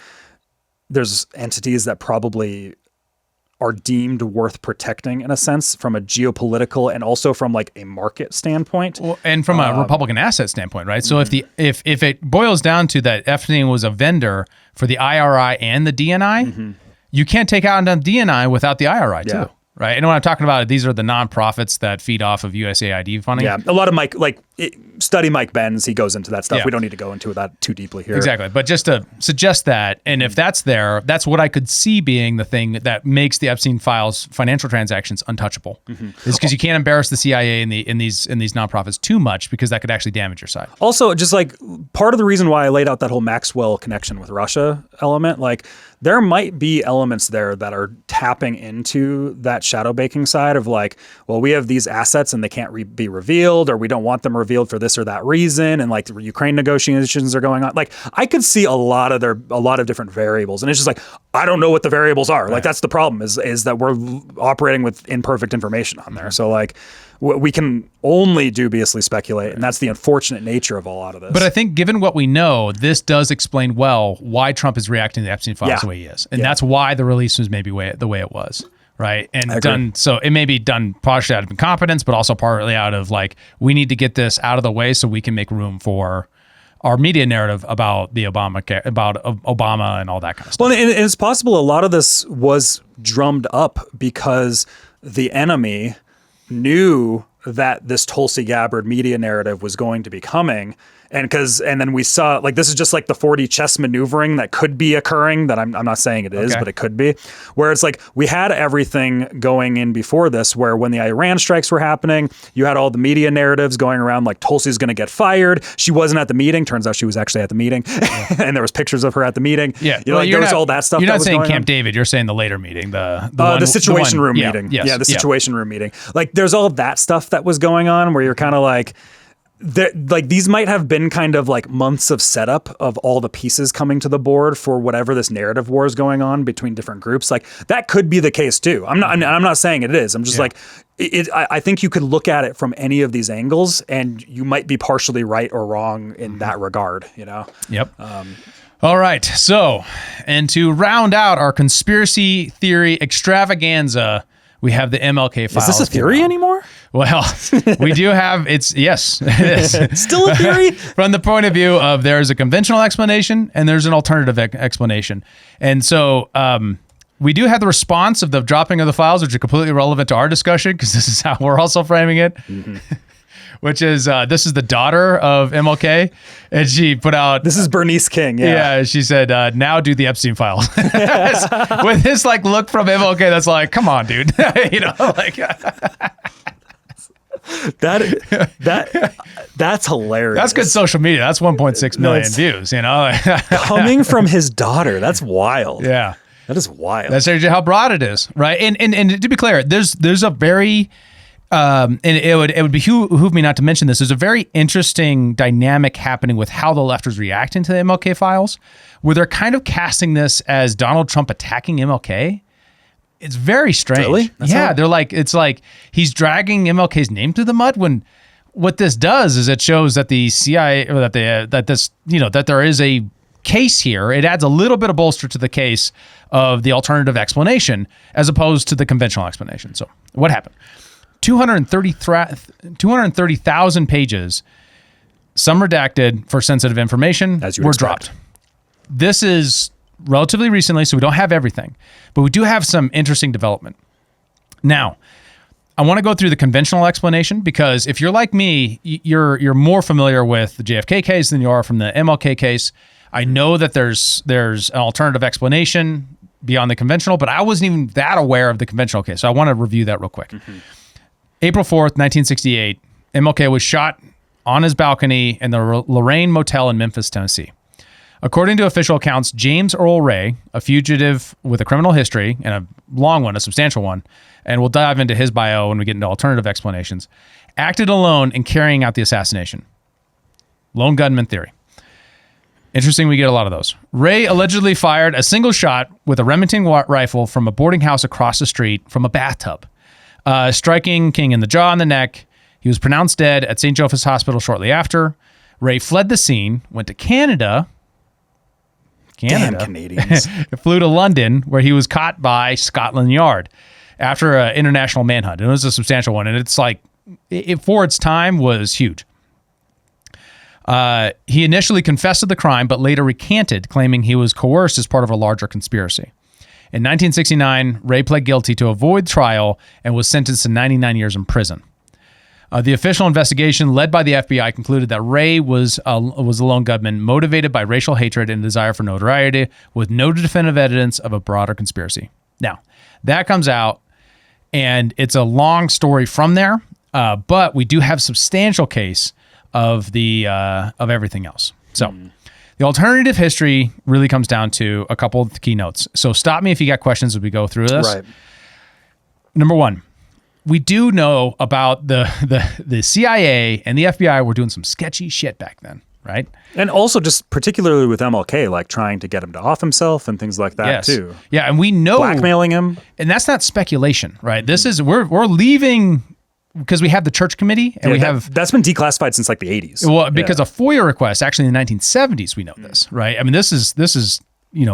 there's entities that probably are deemed worth protecting in a sense from a geopolitical and also from like a market standpoint. Well, and from a Republican asset standpoint, right? So if it boils down to that Epstein was a vendor for the IRI and the DNI, you can't take out on DNI without the IRI too. Right. And when I'm talking about it, these are the nonprofits that feed off of USAID funding. Yeah. A lot of study Mike Benz, he goes into that stuff. We don't need to go into that too deeply here. Exactly. But just to suggest that, and if that's there, that's what I could see being the thing that makes the Epstein Files financial transactions untouchable. Is because you can't embarrass the CIA in these nonprofits too much, because that could actually damage your side. Also, just like part of the reason why I laid out that whole Maxwell connection with Russia element, like there might be elements there that are tapping into that shadow banking side of like, well, we have these assets and they can't be revealed, or we don't want them revealed for this or that reason, and like the Ukraine negotiations are going on. Like I could see a lot of different variables, and it's just like I don't know what the variables are. Right. Like that's the problem is that we're operating with imperfect information on there. So like we can only dubiously speculate, and that's the unfortunate nature of a lot of this. But I think given what we know, this does explain well why Trump is reacting to the Epstein Files the way he is. And that's why the release was maybe the way it was. Right. And done. So it may be done partially out of incompetence, but also partly out of like, we need to get this out of the way so we can make room for our media narrative about Obama and all that kind of stuff. Well, and it's possible a lot of this was drummed up because the enemy knew that this Tulsi Gabbard media narrative was going to be coming. And then we saw, like, this is just like the 4D chess maneuvering that could be occurring, that I'm not saying it is, but it could be, where it's like we had everything going in before this, where when the Iran strikes were happening, you had all the media narratives going around like Tulsi's going to get fired. She wasn't at the meeting. Turns out she was actually at the meeting. And there was pictures of her at the meeting. Yeah. You know, like, there was all that stuff. You're that not was saying going Camp on. David. You're saying the later meeting, the situation room meeting. Yes, the situation room meeting. Like there's all of that stuff that was going on where you're kind of like, these might have been kind of like months of setup of all the pieces coming to the board for whatever this narrative war is going on between different groups. Like that could be the case too. I'm not saying it is. I'm just like, I think you could look at it from any of these angles, and you might be partially right or wrong in that regard. You know. Yep. All right. So, and to round out our conspiracy theory extravaganza, we have the MLK Files. Is this a theory anymore? Well, we do have, yes, it is. Still a theory? From the point of view of there's a conventional explanation and there's an alternative explanation. And so we do have the response of the dropping of the files, which are completely relevant to our discussion, because this is how we're also framing it. Which is, this is the daughter of MLK, and she put out... This is Bernice King, Yeah, she said, now do the Epstein Files. With this like look from MLK that's like, come on, dude. You know, like... That's hilarious. That's good social media. That's 1.6 million views, you know? Coming from his daughter. That's wild. Yeah. That is wild. That's how broad it is, right? And to be clear, there's a very... and it would behoove me not to mention this. There's a very interesting dynamic happening with how the left is reacting to the MLK Files, where they're kind of casting this as Donald Trump attacking MLK. It's very strange. Really? They're like, it's like he's dragging MLK's name through the mud, when what this does is it shows that the CIA, or that there is a case here. It adds a little bit of bolster to the case of the alternative explanation as opposed to the conventional explanation. So what happened? 230,000 pages, some redacted for sensitive information, were dropped. This is relatively recently, so we don't have everything, but we do have some interesting development. Now, I want to go through the conventional explanation, because if you're like me, you're more familiar with the JFK case than you are from the MLK case. I know that there's an alternative explanation beyond the conventional, but I wasn't even that aware of the conventional case, so I want to review that real quick. April 4th, 1968, MLK was shot on his balcony in the Lorraine Motel in Memphis, Tennessee. According to official accounts, James Earl Ray, a fugitive with a criminal history, and a long one, a substantial one, and we'll dive into his bio when we get into alternative explanations, acted alone in carrying out the assassination. Lone gunman theory. Interesting, we get a lot of those. Ray allegedly fired a single shot with a Remington rifle from a boarding house across the street from a bathtub, striking King in the jaw and the neck. He was pronounced dead at St. Joseph's Hospital shortly after. Ray fled the scene, went to Canada. Canada. Damn Canadians. Flew to London, where he was caught by Scotland Yard after an international manhunt. And it was a substantial one. And it's like, for its time, was huge. He initially confessed to the crime, but later recanted, claiming he was coerced as part of a larger conspiracy. In 1969, Ray pled guilty to avoid trial and was sentenced to 99 years in prison. The official investigation led by the FBI concluded that Ray was a lone gunman motivated by racial hatred and desire for notoriety, with no definitive evidence of a broader conspiracy. Now, that comes out, and it's a long story from there, but we do have substantial case of of everything else. So, the alternative history really comes down to a couple of the key notes. So, stop me if you got questions as we go through this. Right. Number one. We do know about the CIA and the FBI were doing some sketchy shit back then, right? And also just particularly with MLK, like trying to get him to off himself and things like that too. Yeah, and we know blackmailing him. And that's not speculation, right? This is we're leaving because we have the church committee and that's been declassified since like the 80s. Well, because of FOIA requests, actually in the 1970s, we know this, right? I mean, this is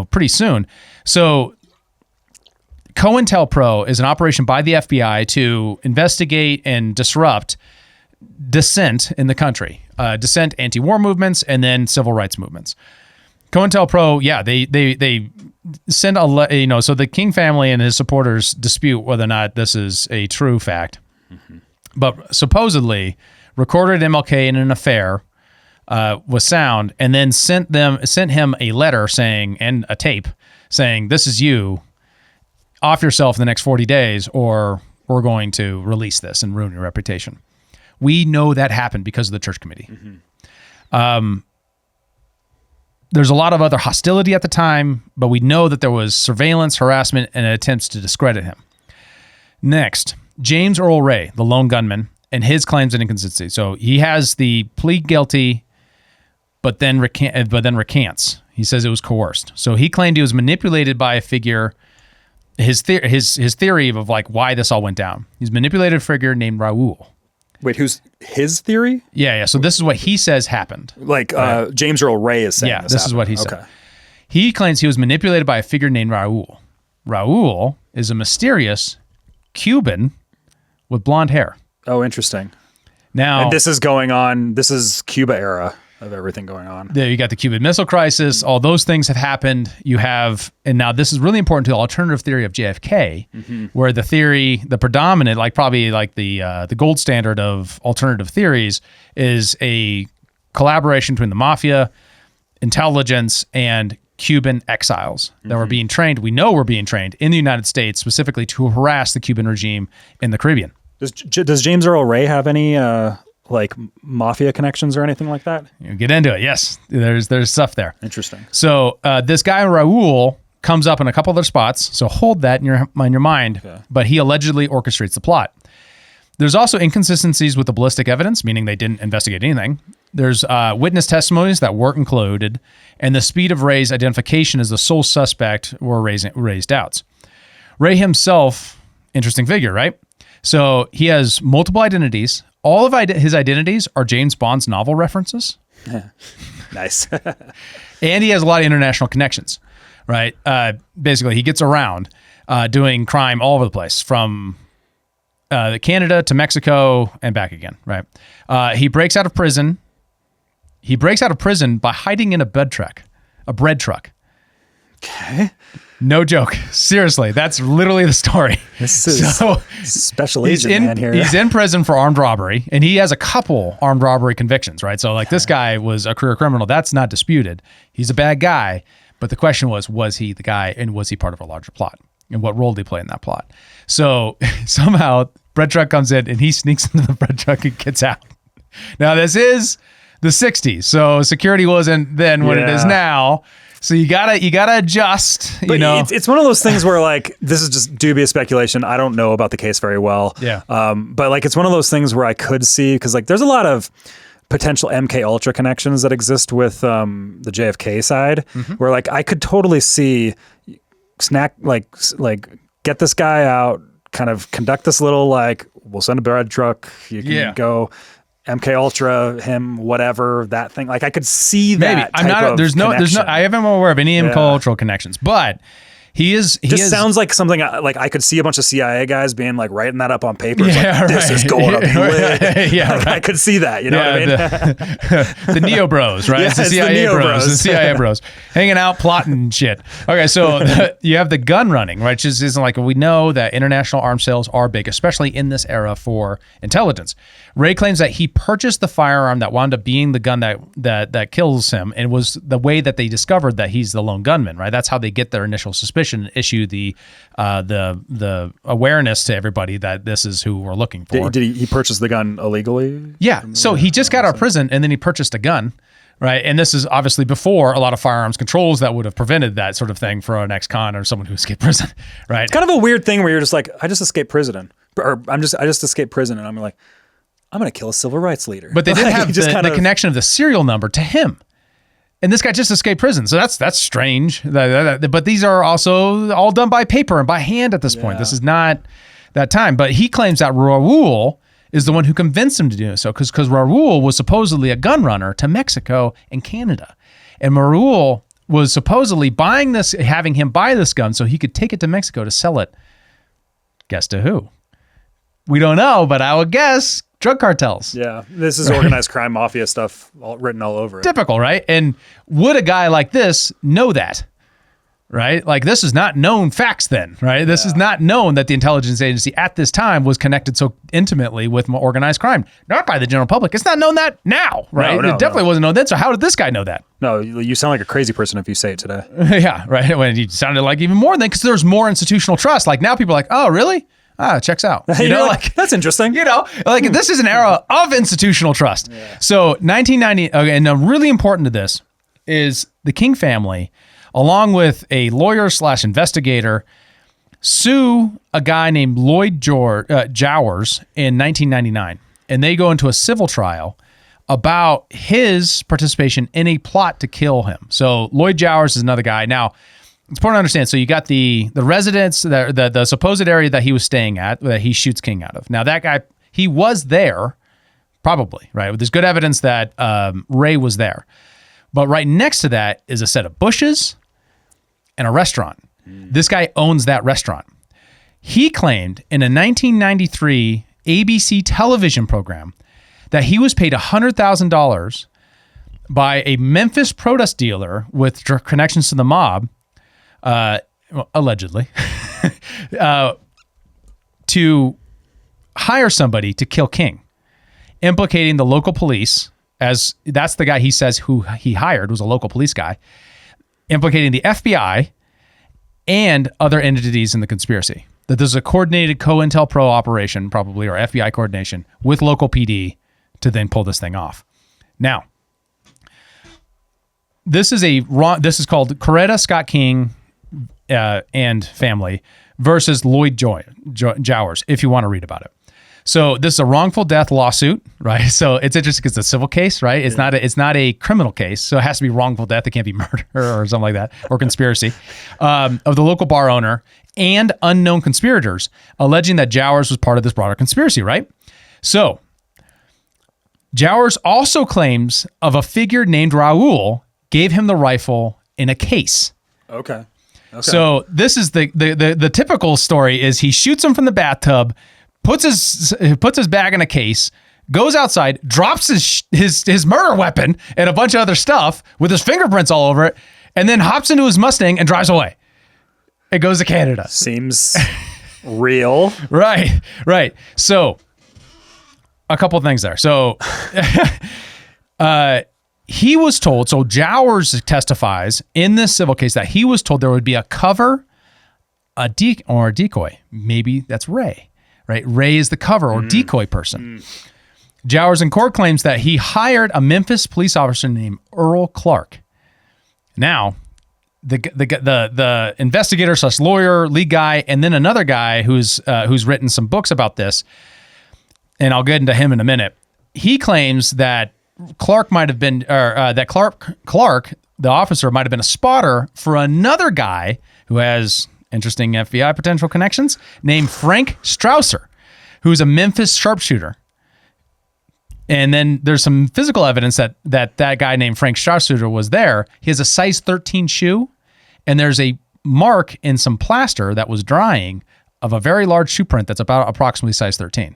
pretty soon. So COINTELPRO is an operation by the FBI to investigate and disrupt dissent in the country, dissent, anti-war movements, and then civil rights movements. COINTELPRO, they send so the King family and his supporters dispute whether or not this is a true fact, but supposedly recorded MLK in an affair was sound, and then sent him a letter and a tape saying, "This is you. Off yourself in the next 40 days or we're going to release this and ruin your reputation." We know that happened because of the church committee. There's a lot of other hostility at the time, but we know that there was surveillance, harassment, and attempts to discredit him. Next, James Earl Ray, the lone gunman, and his claims and inconsistency. So he has the plea guilty, but then recants. He says it was coerced. So he claimed he was manipulated by a figure. His theory of like why this all went down. He's manipulated a figure named Raul. Wait, who's his theory? Yeah. So this is what he says happened. Like James Earl Ray is saying. Yeah, this is what he said. He claims he was manipulated by a figure named Raul. Raul is a mysterious Cuban with blonde hair. Oh, interesting. Now, and this is going on. This is Cuba era of everything going on. There you got the Cuban Missile Crisis. All those things have happened. You have, and now this is really important to the alternative theory of JFK, where the predominant, like probably like the gold standard of alternative theories, is a collaboration between the mafia, intelligence, and Cuban exiles that were being trained. We know were being trained in the United States specifically to harass the Cuban regime in the Caribbean. Does James Earl Ray have any like mafia connections or anything like that? You get into it. Yes, there's stuff there. Interesting. So this guy Raul comes up in a couple other spots. So hold that in your mind. Okay. But he allegedly orchestrates the plot. There's also inconsistencies with the ballistic evidence, meaning they didn't investigate anything. There's witness testimonies that weren't included, and the speed of Ray's identification as the sole suspect were raised doubts. Ray himself, interesting figure, right? So he has multiple identities. All of his identities are James Bond's novel references. Nice. And he has a lot of international connections, right? Basically, he gets around doing crime all over the place, from Canada to Mexico and back again, right? He breaks out of prison. He breaks out of prison by hiding in a bread truck. Okay. No joke. Seriously, that's literally the story. This is special agent man here. He's in prison for armed robbery, and he has a couple armed robbery convictions, right? So like this guy was a career criminal. That's not disputed. He's a bad guy. But the question was he the guy, and was he part of a larger plot? And what role did he play in that plot? So somehow bread truck comes in, and he sneaks into the bread truck and gets out. Now this is the 60s, so security wasn't then what it is now. So you gotta adjust. But it's one of those things where like this is just dubious speculation. I don't know about the case very well. Yeah. But like it's one of those things where I could see, because like there's a lot of potential MK Ultra connections that exist with the JFK side, where like I could totally see get this guy out, kind of conduct this little we'll send a bread truck. You can go. MK Ultra, him, whatever, that thing. Like I could see that. Maybe I'm not. There's no. I haven't been aware of any cultural connections, but he is. Sounds like something like I could see a bunch of CIA guys being like writing that up on paper. This is going to be lit. I could see that. You know what I mean? The Neo Bros, right? It's the CIA bros. The CIA bros hanging out, plotting shit. Okay, so you have the gun running, right? Just isn't like we know that international arms sales are big, especially in this era for intelligence. Ray claims that he purchased the firearm that wound up being the gun that kills him, and was the way that they discovered that he's the lone gunman, right? That's how they get their initial suspicion and issue the awareness to everybody that this is who we're looking for. Did he purchase the gun illegally? Yeah. So he just got out of prison and then he purchased a gun, right? And this is obviously before a lot of firearms controls that would have prevented that sort of thing for an ex-con or someone who escaped prison, right? It's kind of a weird thing where you're just like, I just escaped prison, or I just escaped prison, and I'm like, I'm going to kill a civil rights leader. But they didn't have the connection of the serial number to him. And this guy just escaped prison. So that's strange. But these are also all done by paper and by hand at this point. This is not that time. But he claims that Raul is the one who convinced him to do so, because Raul was supposedly a gun runner to Mexico and Canada. And Raul was supposedly having him buy this gun so he could take it to Mexico to sell it. Guess to who? We don't know, but I would guess drug cartels. Yeah, this is organized crime mafia stuff written all over it. Typical, right? And would a guy like this know that? Right? Like, this is not known facts then, right? This is not known that the intelligence agency at this time was connected so intimately with organized crime. Not by the general public. It's not known that now, right? It definitely wasn't known then. So how did this guy know that? No, you sound like a crazy person if you say it today. Yeah, right. When you sounded like even more than, because there's more institutional trust. Like now people are like, oh, really? Checks out. You know, like that's interesting. You know, like this is an era of institutional trust. Yeah. So 1990, and really important to this is the King family, along with a lawyer / investigator, sue a guy named Lloyd Jowers in 1999. And they go into a civil trial about his participation in a plot to kill him. So Lloyd Jowers is another guy. Now, it's important to understand. So you got the residence, the supposed area that he was staying at, that he shoots King out of. Now that guy, he was there, probably, right? There's good evidence that Ray was there. But right next to that is a set of bushes and a restaurant. This guy owns that restaurant. He claimed in a 1993 ABC television program that he was paid $100,000 by a Memphis produce dealer with connections to the mob, allegedly, to hire somebody to kill King, implicating the local police, as that's the guy he says who he hired was a local police guy, implicating the FBI and other entities in the conspiracy. That there's a coordinated COINTELPRO operation, probably, or FBI coordination with local PD to then pull this thing off. Now, this is called Coretta Scott King and family versus Lloyd Jowers, if you want to read about it. So this is a wrongful death lawsuit, right? So it's interesting because it's a civil case, right? It's not a criminal case, so it has to be wrongful death. It can't be murder or something like that, or conspiracy of the local bar owner and unknown conspirators, alleging that Jowers was part of this broader conspiracy, right? So Jowers also claims of a figure named Raul gave him the rifle in a case. Okay. So this is the typical story is he shoots him from the bathtub, puts his bag in a case, goes outside, drops his murder weapon and a bunch of other stuff with his fingerprints all over it, and then hops into his Mustang and drives away. It goes to Canada. Seems real. Right. So a couple of things there. So he was told, so Jowers testifies in this civil case that he was told there would be a cover, a decoy. Maybe that's Ray, right? Ray is the cover or decoy person. Jowers in court claims that he hired a Memphis police officer named Earl Clark. Now, the investigator / lawyer, lead guy, and then another guy who's written some books about this, and I'll get into him in a minute. He claims that Clark might have been, that Clark, the officer, might have been a spotter for another guy who has interesting FBI potential connections named Frank Strausser, who's a Memphis sharpshooter. And then there's some physical evidence that guy named Frank Strasser was there. He has a size 13 shoe, and there's a mark in some plaster that was drying of a very large shoe print that's about approximately size 13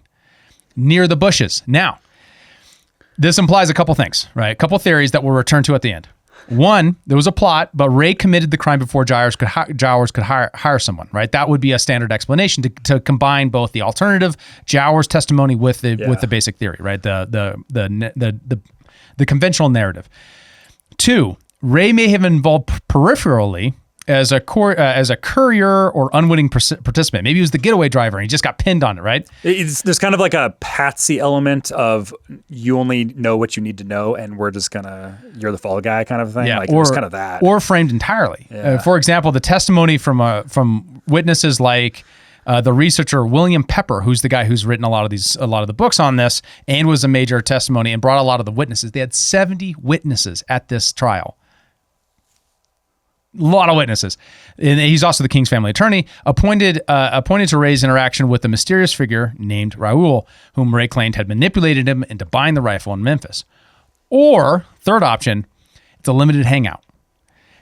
near the bushes. Now, this implies a couple things, right? A couple theories that we'll return to at the end. One, there was a plot, but Ray committed the crime before Jowers could hire someone, right? That would be a standard explanation to combine both the alternative Jowers testimony with the basic theory, right? The conventional narrative. Two, Ray may have involved peripherally as a courier or unwitting participant. Maybe he was the getaway driver and he just got pinned on it, right? There's kind of like a patsy element of you only know what you need to know and we're just you're the fall guy kind of thing. Yeah, like it was kind of that. Or framed entirely. Yeah. For example, the testimony from witnesses like the researcher William Pepper, who's the guy who's written a lot of the books on this and was a major testimony and brought a lot of the witnesses. They had 70 witnesses at this trial. A lot of witnesses. And he's also the King's family attorney, appointed to Ray's interaction with the mysterious figure named Raul, whom Ray claimed had manipulated him into buying the rifle in Memphis. Or, third option, it's a limited hangout.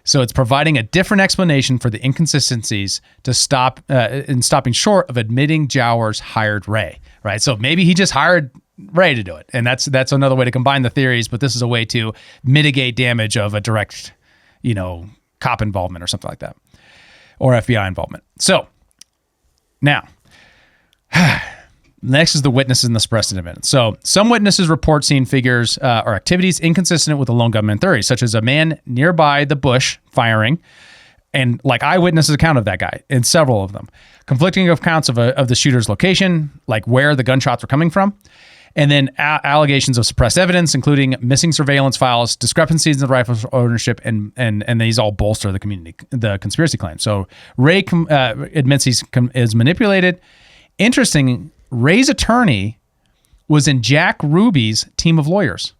So it's providing a different explanation for the inconsistencies to stopping short of admitting Jowers hired Ray, right? So maybe he just hired Ray to do it. And that's another way to combine the theories, but this is a way to mitigate damage of a direct, cop involvement or something like that, or FBI involvement. So now, next is the witnesses and the suppressed evidence. So some witnesses report seeing figures or activities inconsistent with the lone gunman theory, such as a man nearby the bush firing, and like eyewitnesses account of that guy, and several of them. Conflicting accounts of the shooter's location, like where the gunshots were coming from. And then allegations of suppressed evidence, including missing surveillance files, discrepancies in the rifle's ownership, and these all bolster the conspiracy claim. So Ray admits he is manipulated. Interesting, Ray's attorney was in Jack Ruby's team of lawyers.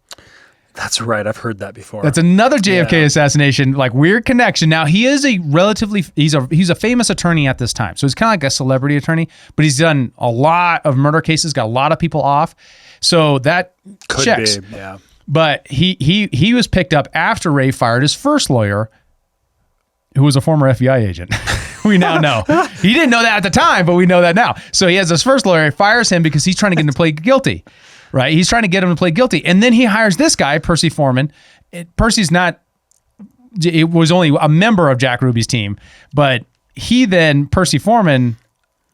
That's right. I've heard that before. That's another JFK assassination, like weird connection. Now he is he's a famous attorney at this time. So he's kind of like a celebrity attorney, but he's done a lot of murder cases, got a lot of people off. So that checks. Be, yeah. But he was picked up after Ray fired his first lawyer, who was a former FBI agent. We now know. He didn't know that at the time, but we know that now. So he has his first lawyer, fires him because he's trying to get him to plead guilty. Right? He's trying to get him to plead guilty. And then he hires this guy, Percy Foreman. Percy's it was only a member of Jack Ruby's team, but Percy Foreman,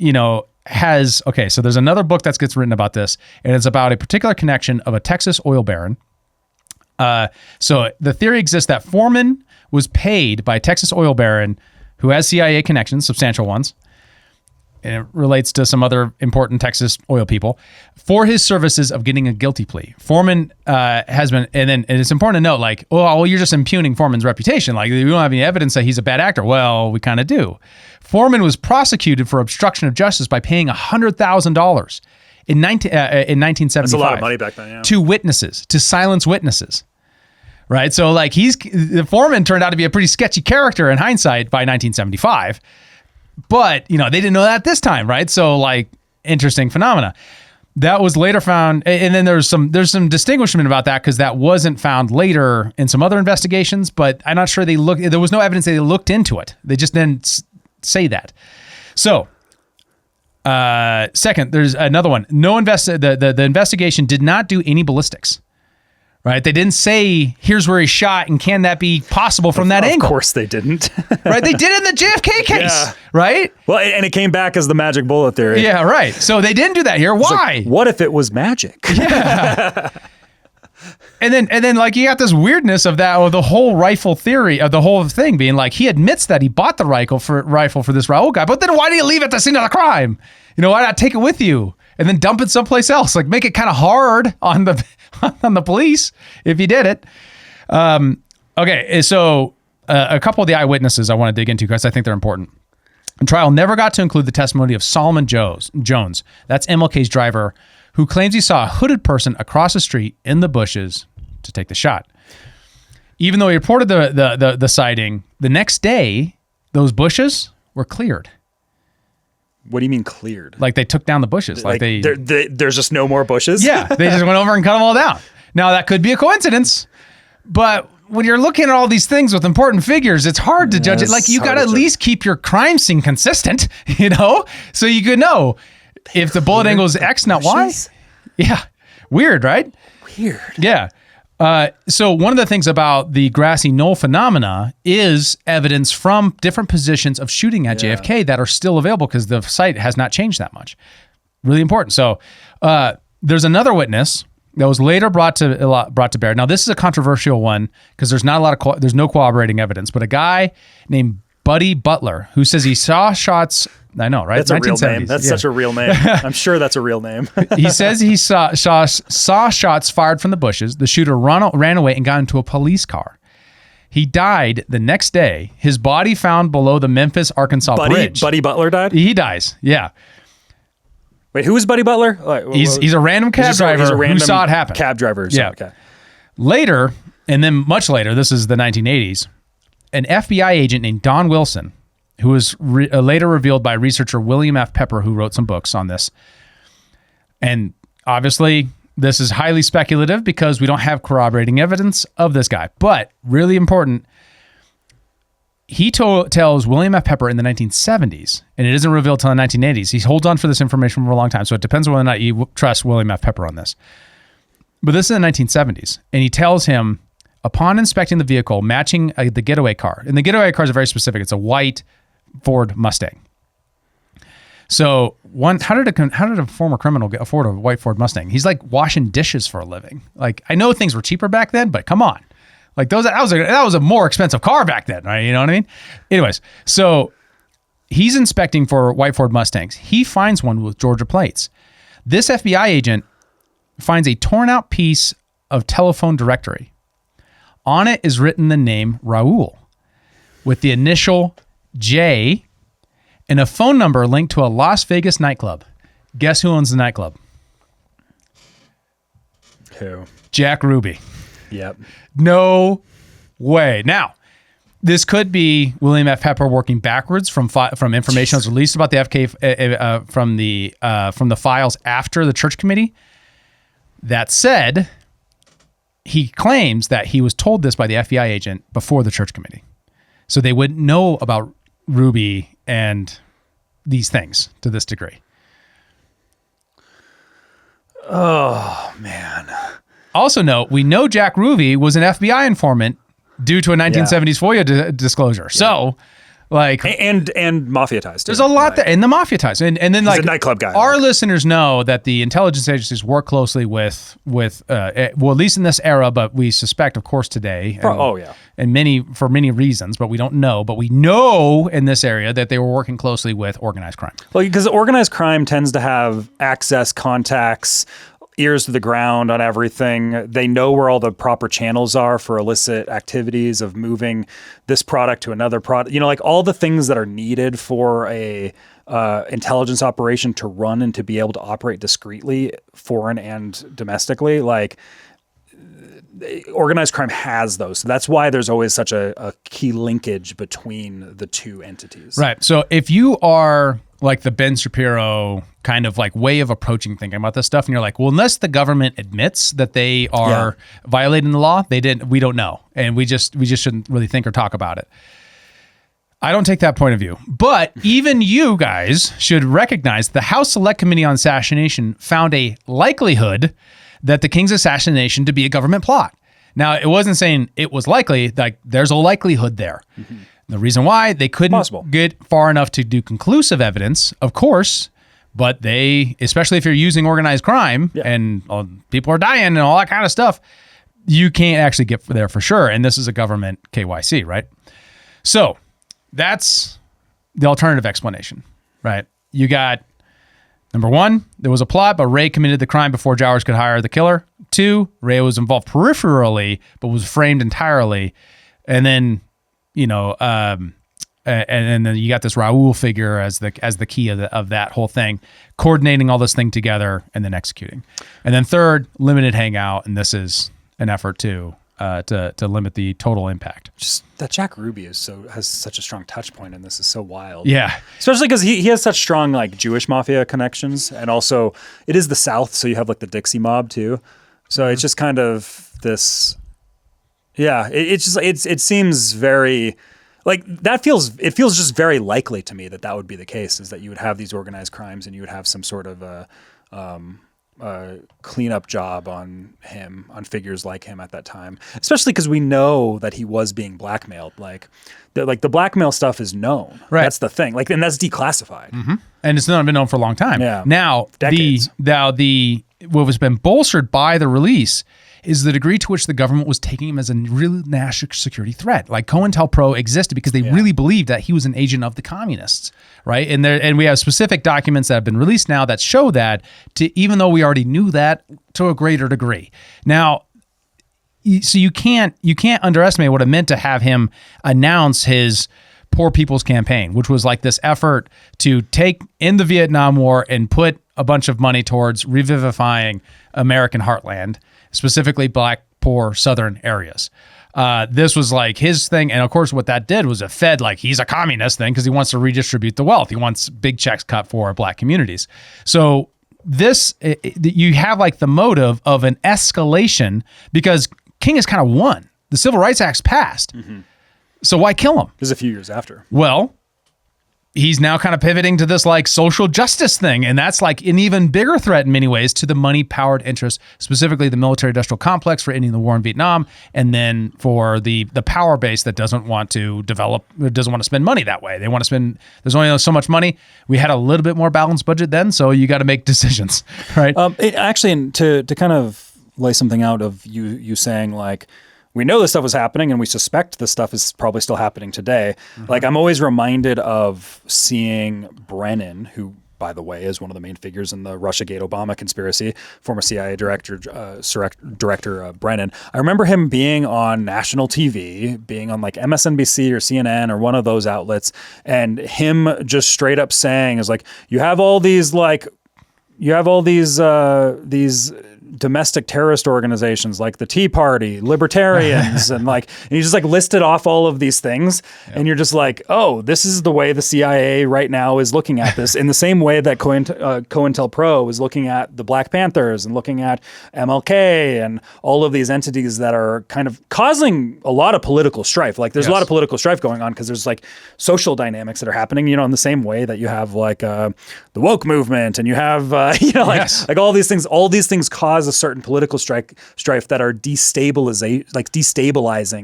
so there's another book that gets written about this, and it's about a particular connection of a Texas oil baron. So the theory exists that Foreman was paid by a Texas oil baron who has CIA connections, substantial ones, and it relates to some other important Texas oil people, for his services of getting a guilty plea. Foreman has been, and it's important to note, you're just impugning Foreman's reputation. Like, we don't have any evidence that he's a bad actor. Well, we kind of do. Foreman was prosecuted for obstruction of justice by paying $100,000 in 1975. That's a lot of money back then, yeah. To witnesses, to silence witnesses. Right? So, the Foreman turned out to be a pretty sketchy character in hindsight by 1975. But, they didn't know that at this time, right? So, interesting phenomena. That was later found, and then there's some distinguishment about that because that wasn't found later in some other investigations, but I'm not sure there was no evidence that they looked into it. They just didn't say that. So, second, there's another one. The investigation did not do any ballistics. Right? They didn't say, here's where he shot, and can that be possible from that angle? Of course they didn't. Right? They did it in the JFK case, right? Well, and it came back as the magic bullet theory. Yeah, right. So they didn't do that here. Why? What if it was magic? Yeah. And then you got this weirdness of the whole rifle theory of the whole thing being he admits that he bought the rifle for this Raul guy, but then why do you leave it at the scene of the crime? Why not take it with you and then dump it someplace else? Make it kind of hard on the police if he did it. Okay, so a couple of the eyewitnesses I want to dig into because I think they're important. The trial never got to include the testimony of Solomon Jones. That's MLK's driver, who claims he saw a hooded person across the street in the bushes to take the shot. Even though he reported the sighting, the next day, those bushes were cleared. What do you mean cleared? Like they took down the bushes. Like there's just no more bushes? Yeah, they just went over and cut them all down. Now, that could be a coincidence, but when you're looking at all these things with important figures, it's hard to judge it. Like, you got to at least keep your crime scene consistent, so you could know if the bullet angle is X, not Y. Yeah. Weird, right? Weird. Yeah. So one of the things about the grassy knoll phenomena is evidence from different positions of shooting at JFK that are still available because the site has not changed that much. Really important. So there's another witness that was later brought to bear. Now, this is a controversial one because there's not a lot of there's no corroborating evidence, but a guy named Buddy Butler who says he saw shots. I know, right? That's a real name. That's such a real name. I'm sure that's a real name. He says he saw shots fired from the bushes. The shooter ran away and got into a police car. He died the next day. His body found below the Memphis, Arkansas bridge. Buddy Butler died? He dies, yeah. Wait, who is Buddy Butler? He's a random cab driver who saw it happen. Cab driver. Yeah. Okay. Later, and then much later, this is the 1980s, an FBI agent named Don Wilson, who was later revealed by researcher William F. Pepper, who wrote some books on this. And obviously, this is highly speculative because we don't have corroborating evidence of this guy. But really important, he tells William F. Pepper in the 1970s, and it isn't revealed till the 1980s. He holds on for this information for a long time, so it depends on whether or not you trust William F. Pepper on this. But this is in the 1970s, and he tells him, upon inspecting the vehicle matching the getaway car, and the getaway cars are very specific. It's a white Ford Mustang. So how did a former criminal afford a white Ford Mustang? He's like washing dishes for a living. Like, I know things were cheaper back then, but come on. Like that was a more expensive car back then, right? You know what I mean? Anyways, so he's inspecting for white Ford Mustangs. He finds one with Georgia plates. This FBI agent finds a torn out piece of telephone directory. On it is written the name Raul with the initial J and a phone number linked to a Las Vegas nightclub. Guess who owns the nightclub? Who? Jack Ruby. Yep. No way. Now, this could be William F. Pepper working backwards from information that was released about the FK from the files after the church committee. That said, he claims that he was told this by the FBI agent before the church committee. So they wouldn't know about Ruby and these things to this degree. Oh, man. Also note, we know Jack Ruby was an FBI informant due to a 1970s FOIA disclosure. Yeah. So, like... And mafia ties, too. There's a lot there. And the mafia ties. And then, he's a nightclub guy. Our listeners know that the intelligence agencies work closely with at least in this era, but we suspect, of course, today. And for many reasons, but we don't know. But we know in this area that they were working closely with organized crime. Well, because organized crime tends to have access, contacts, ears to the ground on everything. They know where all the proper channels are for illicit activities of moving this product to another product. Like all the things that are needed for a intelligence operation to run and to be able to operate discreetly, foreign and domestically. Like organized crime has those. So that's why there's always such a key linkage between the two entities. Right. So if you are like the Ben Shapiro kind of like way of approaching thinking about this stuff, and you're like, well, unless the government admits that they are violating the law, we don't know, and we just shouldn't really think or talk about it. I don't take that point of view, but even you guys should recognize the House Select Committee on Assassination found a likelihood that the king's assassination to be a government plot. Now, it wasn't saying it was likely, like there's a likelihood there. Mm-hmm. The reason why they couldn't get far enough to do conclusive evidence, of course, but they, especially if you're using organized crime and people are dying and all that kind of stuff, you can't actually get there for sure. And this is a government KYC, right? So that's the alternative explanation, right? You got, number one, there was a plot, but Ray committed the crime before Jowers could hire the killer. Two, Ray was involved peripherally, but was framed entirely. And then, and then you got this Raul figure as the key of that whole thing, coordinating all this thing together and then executing. And then third, limited hangout, and this is an effort to to limit the total impact. Just that Jack Ruby has such a strong touch point in this is so wild. Yeah. Especially because he has such strong like Jewish mafia connections, and also it is the South, so you have like the Dixie mob too. So it's just kind of this. Yeah, it seems very. Like it feels just very likely to me that would be the case, is that you would have these organized crimes and you would have some sort of a cleanup job on figures like him at that time, especially because we know that he was being blackmailed. Like the blackmail stuff is known. Right. That's the thing. Like, and that's declassified. Mm-hmm. And it's been known for a long time. Yeah. Now, decades. What was been bolstered by the release is the degree to which the government was taking him as a real national security threat. Like COINTELPRO existed because they really believed that he was an agent of the communists, right? And we have specific documents that have been released now that show that, even though we already knew that to a greater degree. Now, so you can't underestimate what it meant to have him announce his Poor People's Campaign, which was like this effort to take in the Vietnam War and put a bunch of money towards revivifying American heartland, specifically black, poor Southern areas. This was like his thing. And of course, what that did was it fed like he's a communist thing because he wants to redistribute the wealth. He wants big checks cut for black communities. So you have like the motive of an escalation because King has kind of won. The Civil Rights Act's passed. Mm-hmm. So why kill him? This is a few years after. Well, he's now kind of pivoting to this like social justice thing. And that's like an even bigger threat in many ways to the money-powered interests, specifically the military-industrial complex for ending the war in Vietnam, and then for the power base that doesn't want to spend money that way. They want to spend, there's only so much money. We had a little bit more balanced budget then, so you got to make decisions, right? Actually, to kind of lay something out of you saying like, we know this stuff was happening and we suspect this stuff is probably still happening today. Mm-hmm. Like I'm always reminded of seeing Brennan, who, by the way, is one of the main figures in the Russiagate Obama conspiracy, former CIA director Brennan. I remember him being on national TV, being on like MSNBC or CNN or one of those outlets, and him just straight up saying is like, you have all these domestic terrorist organizations like the Tea Party, libertarians, and he just like listed off all of these things. Yep. And you're just like, oh, this is the way the CIA right now is looking at this, in the same way that COINTELPRO is looking at the Black Panthers and looking at MLK and all of these entities that are kind of causing a lot of political strife. Like there's a lot of political strife going on because there's like social dynamics that are happening, in the same way that you have like the woke movement and you have, like all these things cause a certain political strife that are destabilizing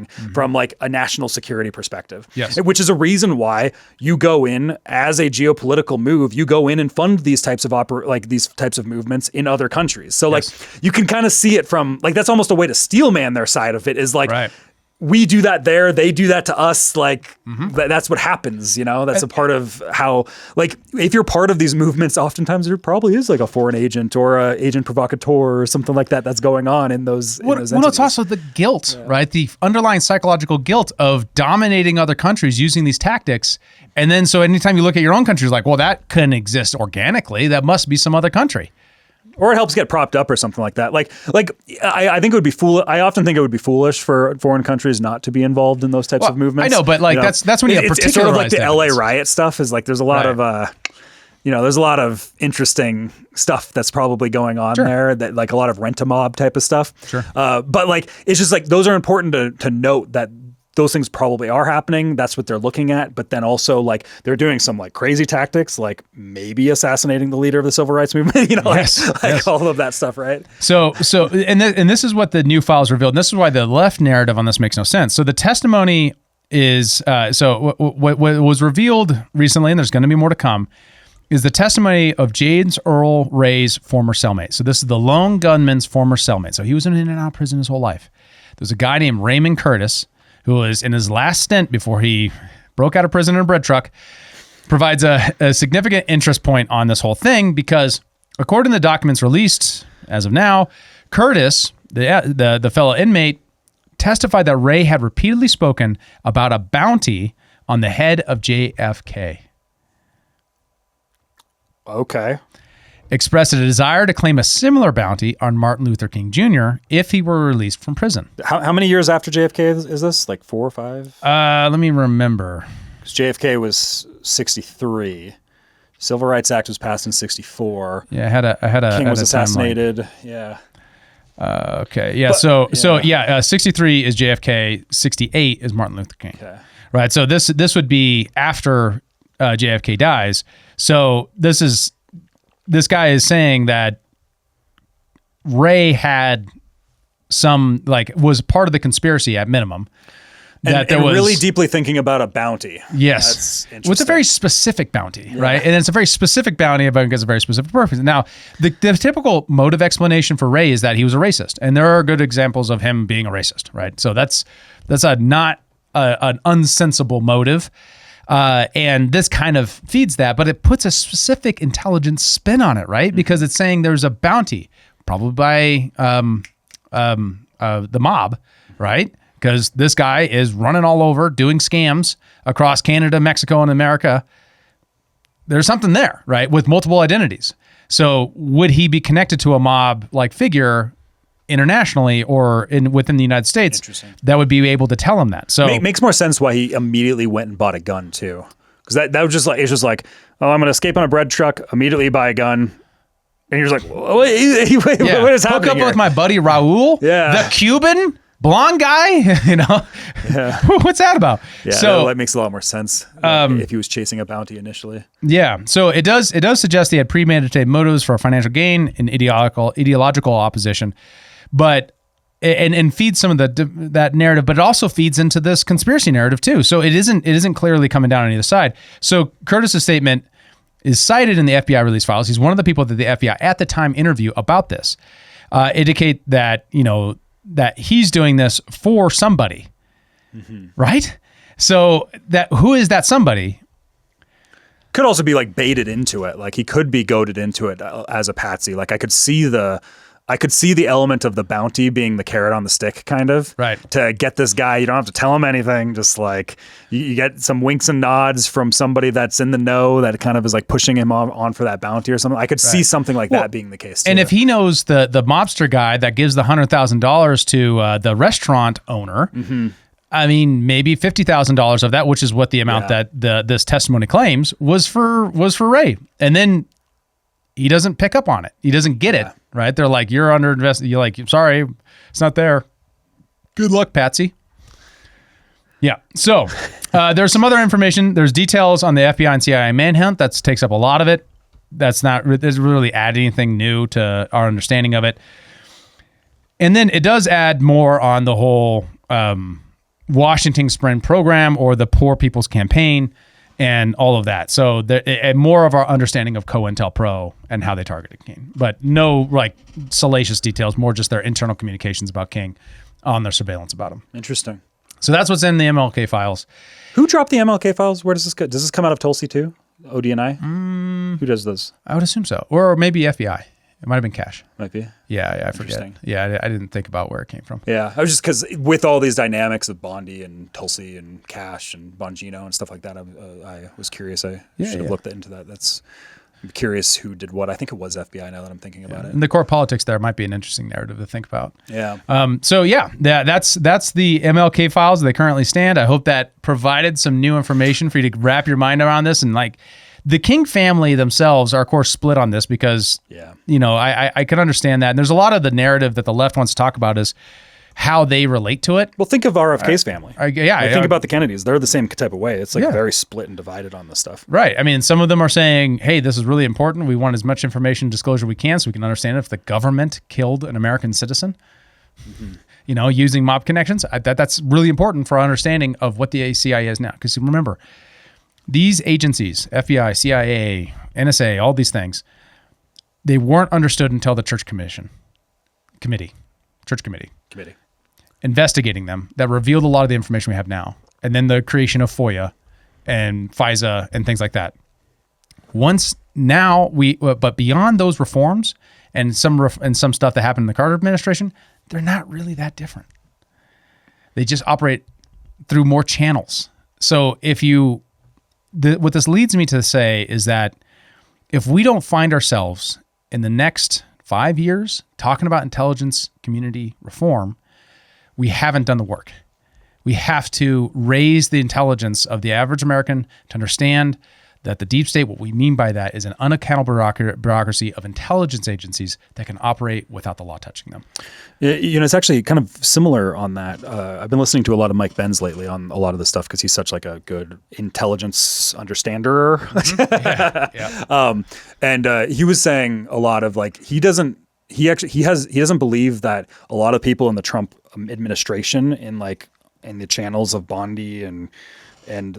mm-hmm. from like a national security perspective. Yes. Which is a reason why you go in as a geopolitical move, you go in and fund these types of movements in other countries. So like you can kind of see it from like, that's almost a way to steelman their side of it, is like, right. We do that there, they do that to us. Like mm-hmm. that's what happens, That's a part of how, like, if you're part of these movements, oftentimes there probably is like a foreign agent or a agent provocateur or something like that that's going on in those. Well, it's also the guilt, right? The underlying psychological guilt of dominating other countries using these tactics, and then so anytime you look at your own country, it's like, well, that couldn't exist organically. That must be some other country. Or it helps get propped up or something like that. I think it would be I often think it would be foolish for foreign countries not to be involved in those types of movements. I know, but like that's when you have it's sort of like the LA riot stuff is like there's a lot of there's a lot of interesting stuff that's probably going on there, that like a lot of rent-a-mob type of stuff. Sure. But like it's just like those are important to note that those things probably are happening. That's what they're looking at. But then also like they're doing some like crazy tactics, like maybe assassinating the leader of the civil rights movement, all of that stuff. Right. So, and this is what the new files revealed. And this is why the left narrative on this makes no sense. So the testimony is, what was revealed recently, and there's going to be more to come, is the testimony of James Earl Ray's former cellmate. So this is the lone gunman's former cellmate. So he was in and out of prison his whole life. There's a guy named Raymond Curtis, who was in his last stint before he broke out of prison in a bread truck, provides a significant interest point on this whole thing because, according to the documents released as of now, Curtis, the fellow inmate, testified that Ray had repeatedly spoken about a bounty on the head of JFK. Okay. expressed a desire to claim a similar bounty on Martin Luther King Jr. if he were released from prison. How many years after JFK is this? Like 4 or 5? Let me remember. 'Cause JFK was 63. Civil Rights Act was passed in 64. Yeah, I had a King was a timeline. assassinated. Yeah. Okay. Yeah. So 63 is JFK. 68 is Martin Luther King. Okay. Right. So this would be after JFK dies. So this guy is saying that Ray had some, like, was part of the conspiracy at minimum. That And really deeply thinking about a bounty. Yes. That's interesting. Well, it's a very specific bounty, right? And it's a very specific bounty because a very specific purpose. Now, the typical motive explanation for Ray is that he was a racist. And there are good examples of him being a racist, right? So that's not an unsensible motive. And this kind of feeds that, but it puts a specific intelligence spin on it, right? Because it's saying there's a bounty, probably by the mob, right? Because this guy is running all over, doing scams across Canada, Mexico, and America. There's something there, right? With multiple identities. So would he be connected to a mob-like figure internationally or within the United States that would be able to tell him that? So makes more sense why he immediately went and bought a gun too. Because that was just like, it's just like, oh, I'm going to escape on a bread truck, immediately buy a gun. And you're just like, what is happening Hook up here? with my buddy Raul, the Cuban blonde guy, Yeah. What's that about? Yeah, so that makes a lot more sense if he was chasing a bounty initially. Yeah, so it does suggest he had premeditated motives for financial gain and ideological opposition, but and feeds some of that narrative, but it also feeds into this conspiracy narrative too. So it isn't clearly coming down on either side. So Curtis's statement is cited in the FBI release files. He's one of the people that the FBI at the time interview about this indicate that that he's doing this for somebody, right? So who is that somebody? Could also be like baited into it. Like he could be goaded into it as a patsy. Like I could see the element of the bounty being the carrot on the stick, kind of. Right. To get this guy, you don't have to tell him anything. Just like you get some winks and nods from somebody that's in the know that kind of is like pushing him on for that bounty or something. I could see something like that being the case too. And if he knows the mobster guy that gives the $100,000 to the restaurant owner, I mean, maybe $50,000 of that, which is what the amount that this testimony claims, was for Ray. And then he doesn't pick up on it. He doesn't get it, right? They're like, you're under invested. You're like, sorry, it's not there. Good luck, Patsy. Yeah. So there's some other information. There's details on the FBI and CIA manhunt. That takes up a lot of it. Doesn't really add anything new to our understanding of it. And then it does add more on the whole Washington Sprint program or the Poor People's Campaign and all of that. So more of our understanding of COINTELPRO and how they targeted King, but no like salacious details, more just their internal communications about King on their surveillance about him. Interesting. So that's what's in the MLK files. Who dropped the MLK files? Where does this go? Does this come out of Tulsi too? ODNI? Who does this? I would assume so. Or maybe FBI. It might have been Cash. Might be. Yeah, I forget. Yeah, I didn't think about where it came from. Yeah, I was just because with all these dynamics of Bondi and Tulsi and Cash and Bongino and stuff like that, I was curious. I should have looked into that. I'm curious who did what. I think it was FBI now that I'm thinking about it. And the court politics there might be an interesting narrative to think about. Yeah. That's the MLK files as they currently stand. I hope that provided some new information for you to wrap your mind around this. And like the King family themselves are of course split on this because, I can understand that. And there's a lot of the narrative that the left wants to talk about is how they relate to it. Well, think of RFK's family. Think about the Kennedys. They're the same type of way. It's like very split and divided on this stuff. Right. I mean, some of them are saying, hey, this is really important. We want as much information disclosure we can so we can understand if the government killed an American citizen, using mob connections. That's really important for our understanding of what the CIA is now. Because remember, these agencies, FBI, CIA, NSA, all these things, they weren't understood until the Church Committee investigating them that revealed a lot of the information we have now. And then the creation of FOIA and FISA and things like that. But beyond those reforms and some stuff that happened in the Carter administration, they're not really that different. They just operate through more channels. So what this leads me to say is that if we don't find ourselves in the next 5 years talking about intelligence community reform, we haven't done the work. We have to raise the intelligence of the average American to understand that the deep state, what we mean by that is an unaccountable bureaucracy of intelligence agencies that can operate without the law touching them. It's actually kind of similar on that. I've been listening to a lot of Mike Benz lately on a lot of this stuff because he's such like a good intelligence understander. And he was saying a lot of like, he doesn't believe that a lot of people in the Trump administration in the channels of Bondi and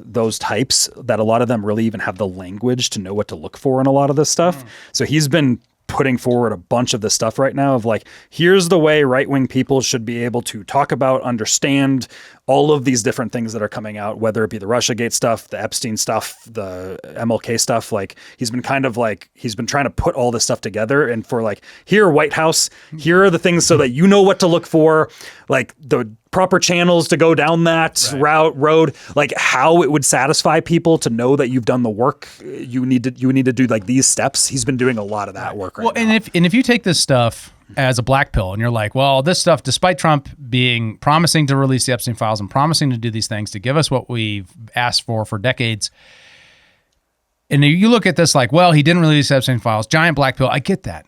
those types, that a lot of them really even have the language to know what to look for in a lot of this stuff. So he's been putting forward a bunch of this stuff right now of like, here's the way right-wing people should be able to talk about, understand all of these different things that are coming out, whether it be the Russiagate stuff, the Epstein stuff, the MLK stuff. Like he's been trying to put all this stuff together and for like, here, White House, here are the things so that you know what to look for, like the proper channels to go down that road, like how it would satisfy people to know that you've done the work. You need to do like these steps. He's been doing a lot of that work right now. And if you take this stuff as a black pill and you're like, well, this stuff, despite Trump promising to release the Epstein Files and promising to do these things to give us what we've asked for decades. And you look at this like, well, he didn't release Epstein Files, giant black pill. I get that.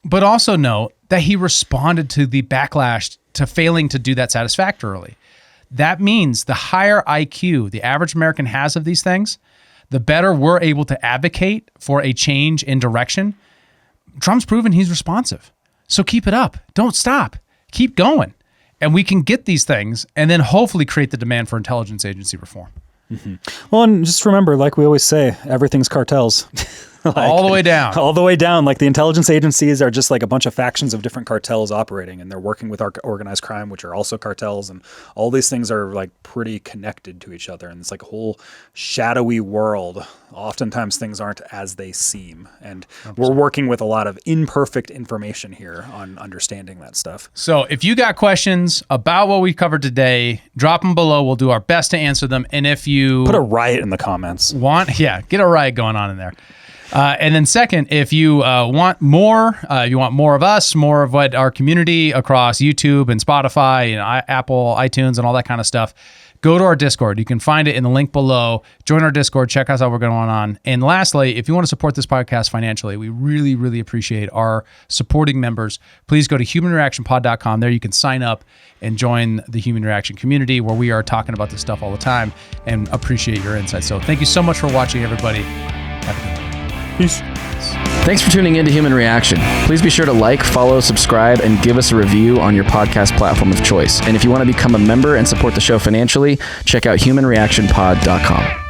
But also know that he responded to the backlash to failing to do that satisfactorily. That means the higher IQ the average American has of these things, the better we're able to advocate for a change in direction. Trump's proven he's responsive. So keep it up. Don't stop. Keep going. And we can get these things and then hopefully create the demand for intelligence agency reform. Mm-hmm. Well, and just remember, like we always say, everything's cartels. All the way down. All the way down. Like the intelligence agencies are just like a bunch of factions of different cartels operating, and they're working with organized crime, which are also cartels. And all these things are like pretty connected to each other. And it's like a whole shadowy world. Oftentimes things aren't as they seem. And 100%. We're working with a lot of imperfect information here on understanding that stuff. So if you got questions about what we covered today, drop them below. We'll do our best to answer them. And if you put a riot in the comments, get a riot going on in there. And then second, if you want more of us, more of what our community across YouTube and Spotify and Apple, iTunes, and all that kind of stuff, go to our Discord. You can find it in the link below. Join our Discord. Check us out. We're going on. And lastly, if you want to support this podcast financially, we really, really appreciate our supporting members. Please go to humanreactionpod.com. There you can sign up and join the Human Reaction community where we are talking about this stuff all the time and appreciate your insights. So thank you so much for watching, everybody. Have a good one. Peace. Thanks for tuning in to Human Reaction. Please be sure to like, follow, subscribe, and give us a review on your podcast platform of choice. And if you want to become a member and support the show financially, check out humanreactionpod.com.